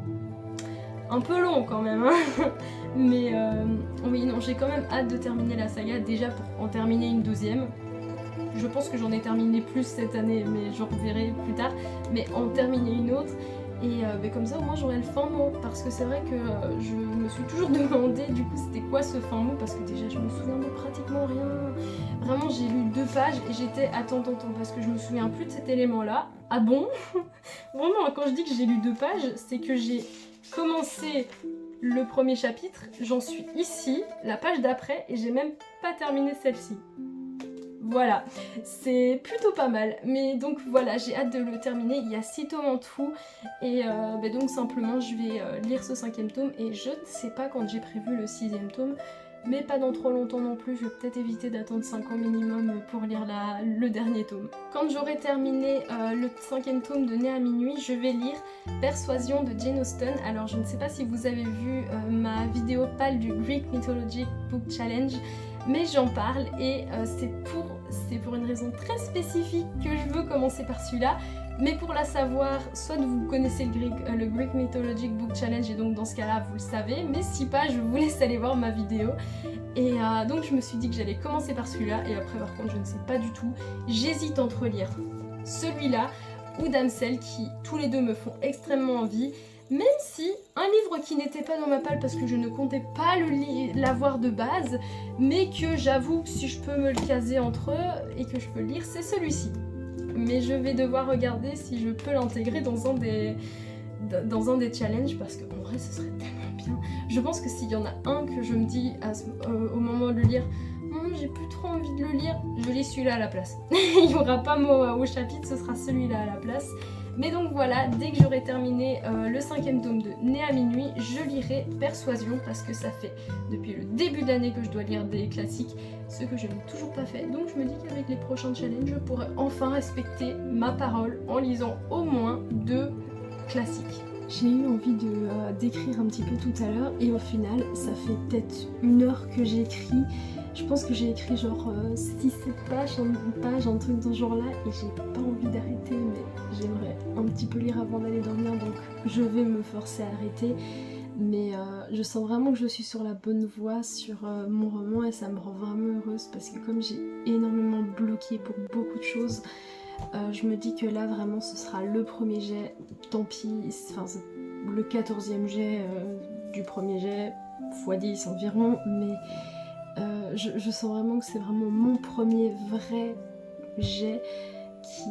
S1: un peu long quand même, hein. Mais oui, non, j'ai quand même hâte de terminer la saga, déjà pour en terminer une deuxième. Je pense que j'en ai terminé plus cette année, mais j'en reverrai plus tard. Mais en terminer une autre. Et comme ça, au moins, j'aurai le fin mot. Parce que c'est vrai que je me suis toujours demandé, du coup, c'était quoi ce fin mot. Parce que déjà, je me souviens de pratiquement rien. Vraiment, j'ai lu 2 pages et j'étais attends, parce que je me souviens plus de cet élément-là. Ah bon? Vraiment, quand je dis que j'ai lu 2 pages, c'est que j'ai commencé le premier chapitre, j'en suis ici, la page d'après, et j'ai même pas terminé celle-ci. Voilà, c'est plutôt pas mal, mais donc voilà, j'ai hâte de le terminer, il y a 6 tomes en tout, et donc simplement je vais lire ce 5e tome, et je ne sais pas quand j'ai prévu le 6e tome, mais pas dans trop longtemps non plus, je vais peut-être éviter d'attendre 5 ans minimum pour lire le dernier tome. Quand j'aurai terminé le 5e tome de Né à minuit, je vais lire Persuasion de Jane Austen. Alors je ne sais pas si vous avez vu ma vidéo pâle du Greek Mythologic Book Challenge, mais j'en parle et c'est pour une raison très spécifique que je veux commencer par celui-là. Mais pour la savoir, soit vous connaissez le Greek Mythologic Book Challenge et donc dans ce cas-là vous le savez, mais si pas je vous laisse aller voir ma vidéo. Et donc je me suis dit que j'allais commencer par celui-là et après par contre je ne sais pas du tout. J'hésite entre lire celui-là ou Damsel qui tous les deux me font extrêmement envie. Même si un livre qui n'était pas dans ma palle parce que je ne comptais pas l'avoir de base, mais que j'avoue que si je peux me le caser entre eux et que je peux le lire, c'est celui-ci. Mais je vais devoir regarder si je peux l'intégrer dans un des challenges parce qu'en vrai ce serait tellement bien. Je pense que s'il y en a un que je me dis au moment de le lire, j'ai plus trop envie de le lire, je lis celui-là à la place. Il n'y aura pas mot au chapitre, ce sera celui-là à la place. Mais donc voilà, dès que j'aurai terminé le 5e tome de Né à minuit, je lirai Persuasion parce que ça fait depuis le début de l'année que je dois lire des classiques, ce que je n'ai toujours pas fait. Donc je me dis qu'avec les prochains challenges, je pourrai enfin respecter ma parole en lisant au moins 2 classiques. J'ai eu envie d'écrire un petit peu tout à l'heure et au final, ça fait peut-être 1 heure que j'ai écrit. Je pense que j'ai écrit genre 6-7 pages, un truc dans ce genre-là, et j'ai pas envie d'arrêter, mais j'aimerais un petit peu lire avant d'aller dormir, donc je vais me forcer à arrêter. Mais je sens vraiment que je suis sur la bonne voie sur mon roman et ça me rend vraiment heureuse parce que comme j'ai énormément bloqué pour beaucoup de choses, je me dis que là vraiment ce sera le premier jet, tant pis, enfin le 14e jet du premier jet, x10 environ, mais je sens vraiment que c'est vraiment mon premier vrai jet qui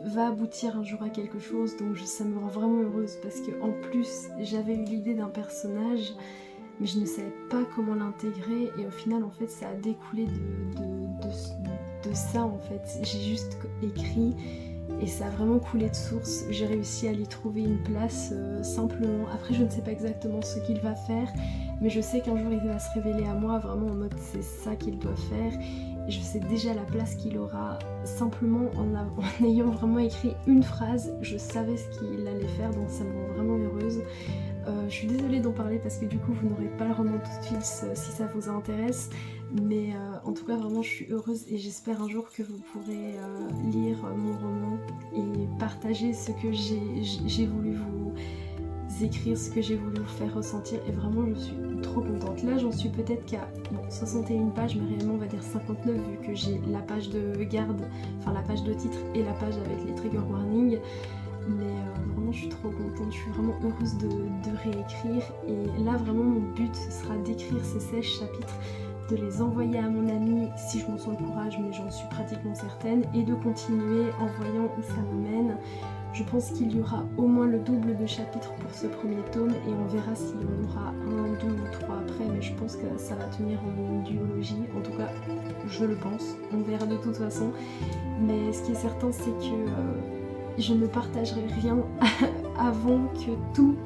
S1: va aboutir un jour à quelque chose, donc ça me rend vraiment heureuse parce que en plus j'avais eu l'idée d'un personnage mais je ne savais pas comment l'intégrer et au final en fait ça a découlé de ça en fait. J'ai juste écrit et ça a vraiment coulé de source, j'ai réussi à lui trouver une place simplement. Après je ne sais pas exactement ce qu'il va faire, mais je sais qu'un jour il va se révéler à moi vraiment en mode c'est ça qu'il doit faire. Et je sais déjà la place qu'il aura, simplement en ayant vraiment écrit une phrase, je savais ce qu'il allait faire, donc ça me rend vraiment heureuse. Je suis désolée d'en parler parce que du coup vous n'aurez pas le roman tout de suite si ça vous intéresse, mais en tout cas vraiment je suis heureuse et j'espère un jour que vous pourrez lire mon roman et partager ce que j'ai voulu vous écrire, ce que j'ai voulu vous faire ressentir, et vraiment je suis trop contente. Là j'en suis peut-être qu'à 61 pages, mais réellement on va dire 59 vu que j'ai la page de garde, enfin la page de titre et la page avec les trigger warnings, mais vraiment je suis trop contente, je suis vraiment heureuse de réécrire, et là vraiment mon but ce sera d'écrire ces 16 chapitres, de les envoyer à mon ami si je m'en sens le courage, mais j'en suis pratiquement certaine, et de continuer en voyant où ça me mène. Je pense qu'il y aura au moins le double de chapitres pour ce premier tome et on verra si on aura 1, 2 ou 3 après, mais je pense que ça va tenir en duologie, en tout cas je le pense, on verra de toute façon. Mais ce qui est certain c'est que je ne partagerai rien avant que toute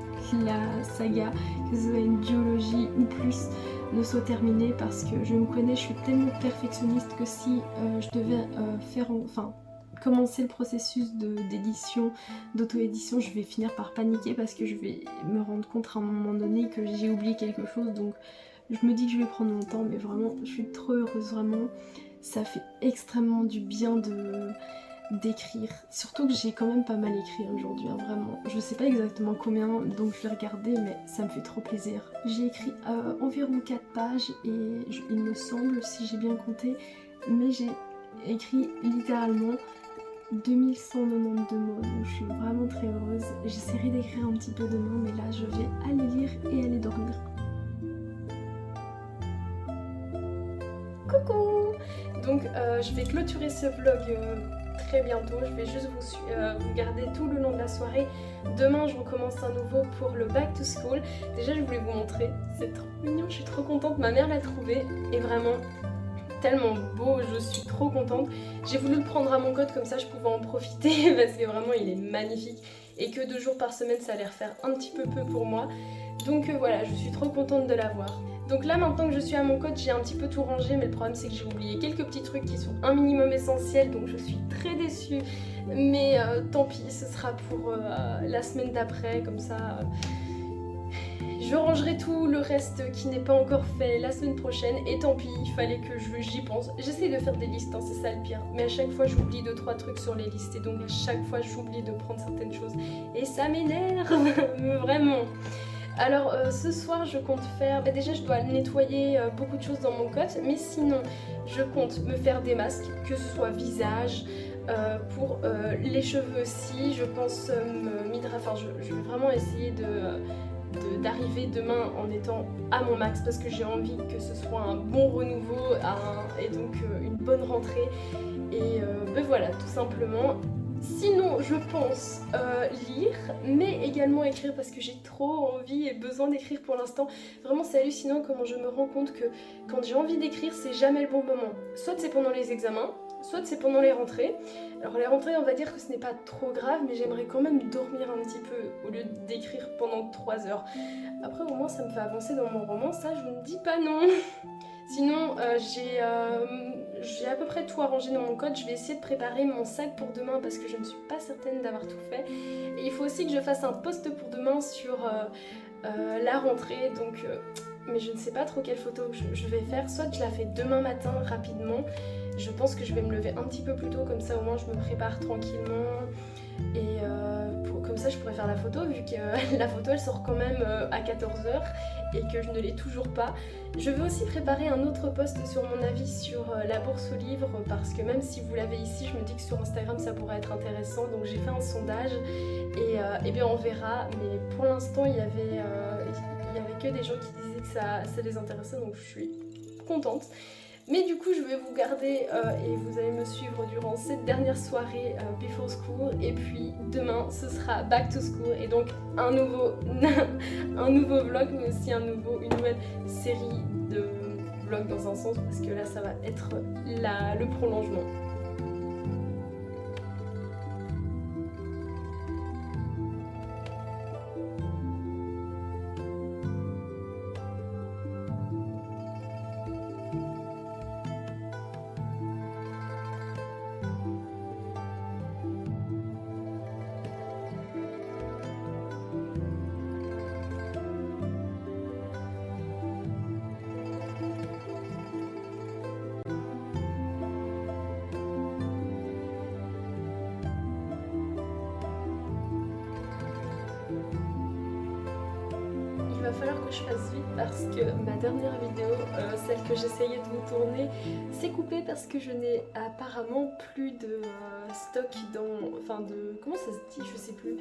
S1: la saga, que ce soit une duologie ou plus, ne soit terminée, parce que je me connais, je suis tellement perfectionniste que si je devais commencer le processus d'édition, d'auto-édition, je vais finir par paniquer parce que je vais me rendre compte à un moment donné que j'ai oublié quelque chose, donc je me dis que je vais prendre mon temps, mais vraiment je suis trop heureuse, vraiment ça fait extrêmement du bien
S2: d'écrire. Surtout que j'ai quand même pas mal écrit aujourd'hui, hein, vraiment. Je sais pas exactement combien, donc je vais regarder, mais ça me fait trop plaisir. J'ai écrit environ 4 pages et il me semble, si j'ai bien compté, mais j'ai écrit littéralement 2192 mots, donc je suis vraiment très heureuse. J'essaierai d'écrire un petit peu demain, mais là je vais aller lire et aller dormir.
S1: Coucou! Donc je vais clôturer ce vlog très bientôt, je vais juste vous garder tout le long de la soirée. Demain je recommence à nouveau pour le back to school. Déjà je voulais vous montrer, c'est trop mignon, je suis trop contente, ma mère l'a trouvé et vraiment tellement beau, je suis trop contente. J'ai voulu le prendre à mon code comme ça je pouvais en profiter parce que vraiment il est magnifique et que 2 jours par semaine ça allait refaire un petit peu pour moi. Donc voilà, je suis trop contente de l'avoir. Donc là maintenant que je suis à mon code, j'ai un petit peu tout rangé, mais le problème c'est que j'ai oublié quelques petits trucs qui sont un minimum essentiels, donc je suis très déçue. Mais tant pis, ce sera pour la semaine d'après, comme ça je rangerai tout le reste qui n'est pas encore fait la semaine prochaine. Et tant pis, il fallait que j'y pense. J'essaie de faire des listes, hein, c'est ça le pire. Mais à chaque fois j'oublie 2-3 trucs sur les listes, et donc à chaque fois j'oublie de prendre certaines choses. Et ça m'énerve, vraiment. Alors ce soir je compte faire, déjà je dois nettoyer beaucoup de choses dans mon cote, mais sinon je compte me faire des masques, que ce soit visage, pour les cheveux aussi, je pense je vais vraiment essayer d'arriver demain en étant à mon max parce que j'ai envie que ce soit un bon renouveau et donc une bonne rentrée et ben voilà tout simplement. Sinon, je pense lire, mais également écrire parce que j'ai trop envie et besoin d'écrire pour l'instant. Vraiment, c'est hallucinant comment je me rends compte que quand j'ai envie d'écrire, c'est jamais le bon moment. Soit c'est pendant les examens, soit c'est pendant les rentrées. Alors les rentrées, on va dire que ce n'est pas trop grave, mais j'aimerais quand même dormir un petit peu au lieu d'écrire pendant 3 heures. Après, au moins, ça me fait avancer dans mon roman, ça, je ne dis pas non. Sinon, j'ai à peu près tout arrangé dans mon code. Je vais essayer de préparer mon sac pour demain parce que je ne suis pas certaine d'avoir tout fait. Et il faut aussi que je fasse un post pour demain sur la rentrée. Donc, mais je ne sais pas trop quelle photo je vais faire. Soit je la fais demain matin rapidement. Je pense que je vais me lever un petit peu plus tôt. Comme ça, au moins, je me prépare tranquillement. Et comme ça, je pourrais faire la photo vu que la photo, elle sort quand même à 14h. Et que je ne l'ai toujours pas. Je veux aussi préparer un autre post sur mon avis sur la bourse aux livres parce que même si vous l'avez ici, je me dis que sur Instagram ça pourrait être intéressant, donc j'ai fait un sondage et bien on verra, mais pour l'instant il y avait que des gens qui disaient que ça les intéressait, donc je suis contente. Mais du coup je vais vous garder et vous allez me suivre durant cette dernière soirée before school, et puis demain ce sera back to school et donc un nouveau vlog, mais aussi une nouvelle série de vlogs dans un sens parce que là ça va être le prolongement. Il va falloir que je fasse vite parce que ma dernière vidéo, celle que j'essayais de vous tourner, s'est coupée parce que je n'ai apparemment plus de stock comment ça se dit, je sais plus,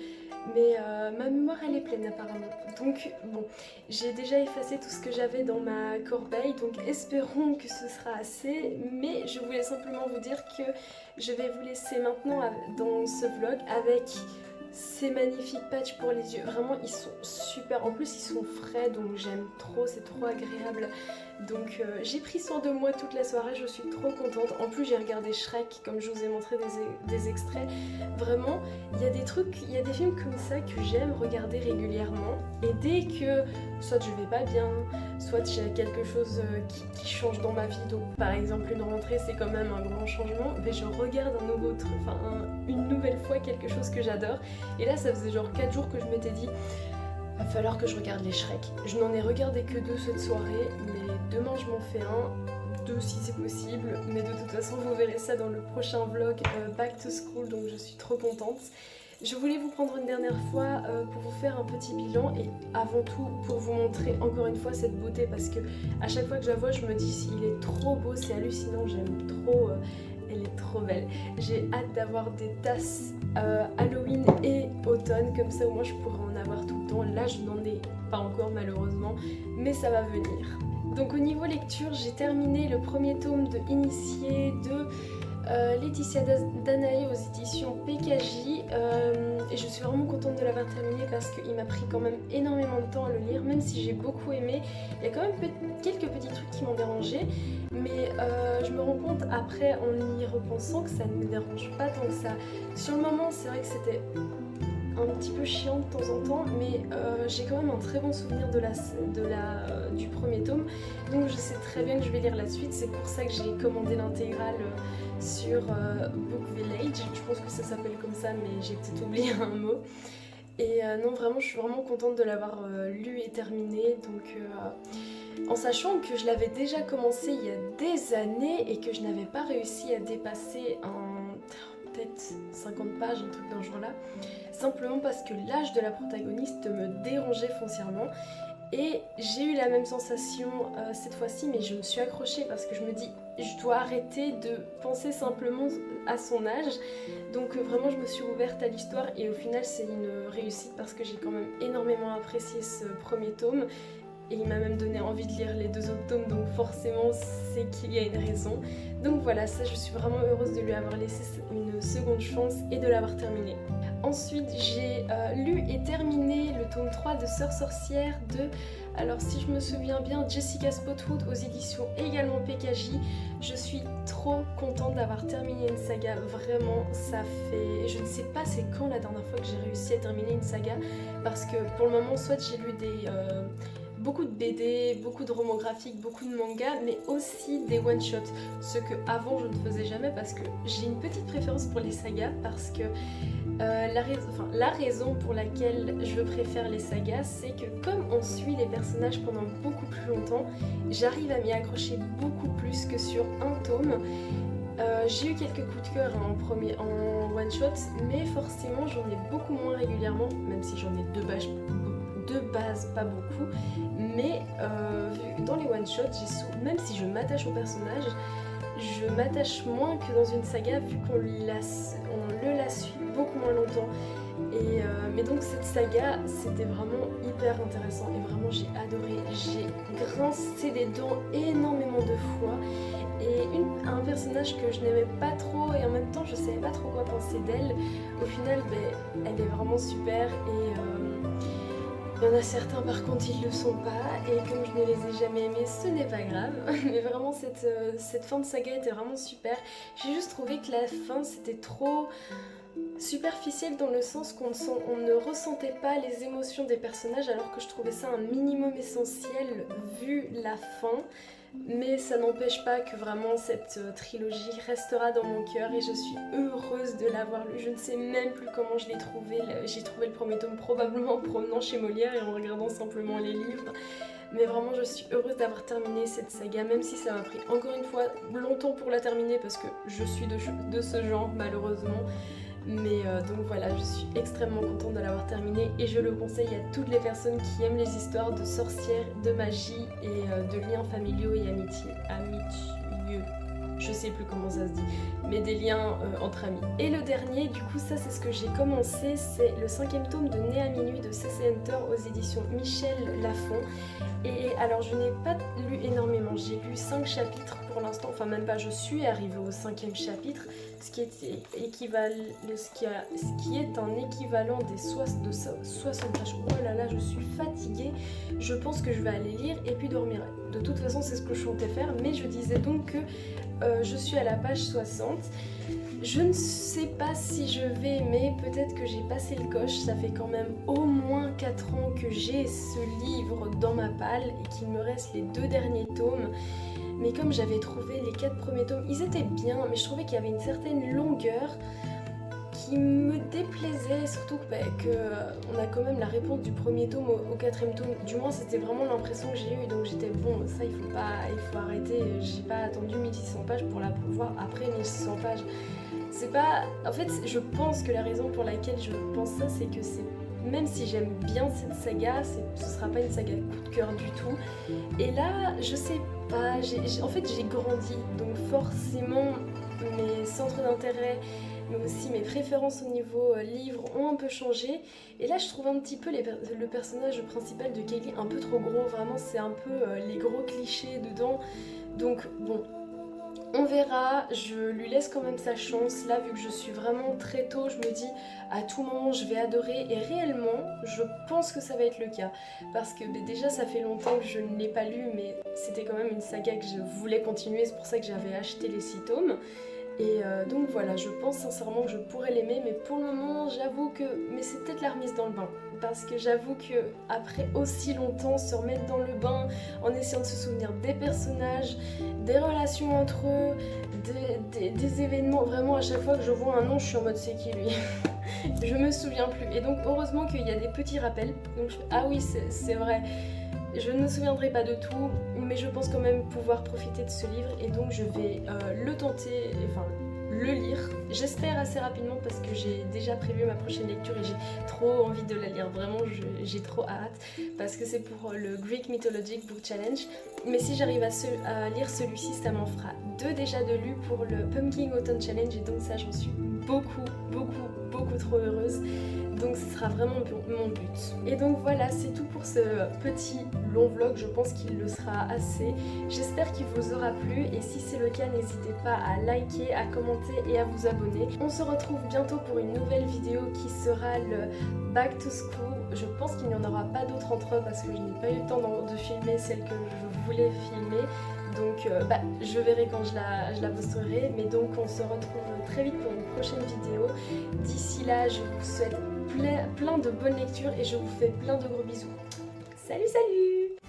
S1: mais ma mémoire elle est pleine apparemment. Donc bon, j'ai déjà effacé tout ce que j'avais dans ma corbeille, donc espérons que ce sera assez, mais je voulais simplement vous dire que je vais vous laisser maintenant dans ce vlog avec ces magnifiques patchs pour les yeux. Vraiment ils sont super, en plus ils sont frais donc j'aime trop, c'est trop agréable. Donc j'ai pris soin de moi toute la soirée, je suis trop contente. En plus j'ai regardé Shrek comme je vous ai montré des extraits. Vraiment il y a des trucs, il y a des films comme ça que j'aime regarder régulièrement, et dès que soit je vais pas bien, soit j'ai quelque chose qui change dans ma vie, donc par exemple une rentrée c'est quand même un grand changement, mais je regarde un nouveau truc, une nouvelle fois quelque chose que j'adore. Et là ça faisait genre 4 jours que je m'étais dit va falloir que je regarde les Shrek. Je n'en ai regardé que 2 cette soirée, mais demain je m'en fais un.
S2: 2 si c'est possible, mais de toute façon vous verrez ça dans le prochain vlog Back to School, donc je suis trop contente. Je voulais vous prendre une dernière fois pour vous faire un petit bilan et avant tout pour vous montrer encore une fois cette beauté parce que à chaque fois que je la vois je me dis il est trop beau, c'est hallucinant, j'aime trop, elle est trop belle. J'ai hâte d'avoir des tasses Halloween et automne, comme ça au moins je pourrai en avoir tout le temps. Là je n'en ai pas encore malheureusement, mais ça va venir. Donc au niveau lecture, j'ai terminé le premier tome de Initié de Laetitia Danae aux éditions PKJ et je suis vraiment contente de l'avoir terminé parce qu'il m'a pris quand même énormément de temps à le lire, même si j'ai beaucoup aimé. Il y a quand même quelques petits trucs qui m'ont dérangé, mais je me rends compte après en y repensant que ça ne me dérange pas tant que ça. Sur le moment c'est vrai que c'était un petit peu chiant de temps en temps, mais j'ai quand même un très bon souvenir du premier tome, donc je sais très bien que je vais lire la suite. C'est pour ça que j'ai commandé l'intégrale sur Book Village, je pense que ça s'appelle comme ça, mais j'ai peut-être oublié un mot. Et non, vraiment, je suis vraiment contente de l'avoir lu et terminé, donc en sachant que je l'avais déjà commencé il y a des années et que je n'avais pas réussi à dépasser peut-être 50 pages, un truc dans ce genre-là, simplement parce que l'âge de la protagoniste me dérangeait foncièrement. Et j'ai eu la même sensation cette fois-ci, mais je me suis accrochée parce que je me dis je dois arrêter de penser simplement à son âge. Donc vraiment je me suis ouverte à l'histoire et au final c'est une réussite parce que j'ai quand même énormément apprécié ce premier tome. Et il m'a même donné envie de lire les 2 autres tomes, donc forcément c'est qu'il y a une raison. Donc voilà, ça je suis vraiment heureuse de lui avoir laissé une seconde chance et de l'avoir terminé. Ensuite j'ai lu et terminé le tome 3 de Sœur sorcière de, alors si je me souviens bien, Jessica Spotwood aux éditions également PKJ. Je suis trop contente d'avoir terminé une saga, vraiment ça fait, je ne sais pas c'est quand la dernière fois que j'ai réussi à terminer une saga, parce que pour le moment soit j'ai lu beaucoup de BD, beaucoup de romans graphiques, beaucoup de mangas, mais aussi des one-shots, ce que avant je ne faisais jamais parce que j'ai une petite préférence pour les sagas, parce que la raison pour laquelle je préfère les sagas, c'est que comme on suit les personnages pendant beaucoup plus longtemps, j'arrive à m'y accrocher beaucoup plus que sur un tome. J'ai eu quelques coups de cœur en one-shot, mais forcément j'en ai beaucoup moins régulièrement, même si j'en ai de base pas beaucoup, mais dans les one-shots, même si je m'attache au personnage, je m'attache moins que dans une saga vu qu'on la suit beaucoup moins longtemps. Mais donc cette saga, c'était vraiment hyper intéressant et vraiment j'ai adoré. J'ai grincé des dents énormément de fois et un personnage que je n'aimais pas trop et en même temps je savais pas trop quoi penser d'elle, au final elle est vraiment super et il y en a certains par contre ils le sont pas et comme je ne les ai jamais aimés ce n'est pas grave. Mais vraiment cette fin de saga était vraiment super. J'ai juste trouvé que la fin c'était trop superficiel dans le sens qu'on ne ressentait pas les émotions des personnages alors que je trouvais ça un minimum essentiel vu la fin. Mais ça n'empêche pas que vraiment cette trilogie restera dans mon cœur et je suis heureuse de l'avoir lu. Je ne sais même plus comment je l'ai trouvé. J'ai trouvé le premier tome probablement en promenant chez Molière et en regardant simplement les livres. Mais vraiment je suis heureuse d'avoir terminé cette saga, même si ça m'a pris encore une fois longtemps pour la terminer parce que je suis de ce genre malheureusement. Mais donc voilà, je suis extrêmement contente de l'avoir terminé et je le conseille à toutes les personnes qui aiment les histoires de sorcières, de magie et de liens familiaux et amitieux. Je sais plus comment ça se dit, mais des liens entre amis. Et le dernier, du coup ça c'est ce que j'ai commencé, c'est le 5e tome de Né à minuit de C.C. Hunter aux éditions Michel Lafon. Et alors je n'ai pas lu énormément, j'ai lu 5 chapitres pour l'instant, enfin même pas, je suis arrivée au 5e chapitre, ce qui est un équivalent de 60 pages. Oh là là, je suis fatiguée, je pense que je vais aller lire et puis dormir. De toute façon c'est ce que je comptais faire, mais je disais donc que je suis à la page 60. Je ne sais pas si je vais aimer, peut-être que j'ai passé le coche, ça fait quand même au moins 4 ans que j'ai ce livre dans ma palle et qu'il me reste les 2 derniers tomes. Mais comme j'avais trouvé les 4 premiers tomes, ils étaient bien, mais je trouvais qu'il y avait une certaine longueur qui me déplaisait, surtout qu'on a quand même la réponse du premier tome au quatrième tome. Du moins c'était vraiment l'impression que j'ai eue, donc j'étais bon, ça il faut arrêter. J'ai pas attendu 1600 pages pour la voir après 1600 pages. C'est pas... En fait, je pense que la raison pour laquelle je pense ça, c'est que c'est... Même si j'aime bien cette saga, ce sera pas une saga coup de cœur du tout. Et là, je sais pas, en fait j'ai grandi, donc forcément mes centres d'intérêt, mais aussi mes préférences au niveau livre ont un peu changé. Et là je trouve un petit peu le personnage principal de Kaylee un peu trop gros, vraiment c'est un peu les gros clichés dedans. Donc bon, on verra, je lui laisse quand même sa chance. Là, vu que je suis vraiment très tôt, je me dis à tout moment je vais adorer. Et réellement, je pense que ça va être le cas. Parce que déjà, ça fait longtemps que je ne l'ai pas lu, mais c'était quand même une saga que je voulais continuer. C'est pour ça que j'avais acheté les 6 tomes. Et donc voilà, je pense sincèrement que je pourrais l'aimer, mais pour le moment, j'avoue que... Mais c'est peut-être la remise dans le bain. Parce que j'avoue que après aussi longtemps, se remettre dans le bain en essayant de se souvenir des personnages, des relations entre eux, des événements, vraiment à chaque fois que je vois un nom, je suis en mode c'est qui lui. Je me souviens plus. Et donc heureusement qu'il y a des petits rappels. Donc ah oui, c'est vrai. Je ne me souviendrai pas de tout, mais je pense quand même pouvoir profiter de ce livre et donc je vais le tenter, enfin le lire. J'espère assez rapidement parce que j'ai déjà prévu ma prochaine lecture et j'ai trop envie de la lire. Vraiment, j'ai trop hâte parce que c'est pour le Greek Mythologic Book Challenge. Mais si j'arrive à lire celui-ci, ça m'en fera 2 déjà de lus pour le Pumpkin Autumn Challenge et donc ça, j'en suis beaucoup trop heureuse. Donc ce sera vraiment mon but. Et donc voilà, c'est tout pour ce petit long vlog, je pense qu'il le sera assez. J'espère qu'il vous aura plu et si c'est le cas, n'hésitez pas à liker, à commenter et à vous abonner. On se retrouve bientôt pour une nouvelle vidéo qui sera le Back to School. Je pense qu'il n'y en aura pas d'autres entre eux parce que je n'ai pas eu le temps de filmer celle que je voulais filmer. Donc je verrai quand je la posterai. Mais donc on se retrouve très vite pour une prochaine vidéo. D'ici là, je vous souhaite plein de bonnes lectures et je vous fais plein de gros bisous. Salut, salut!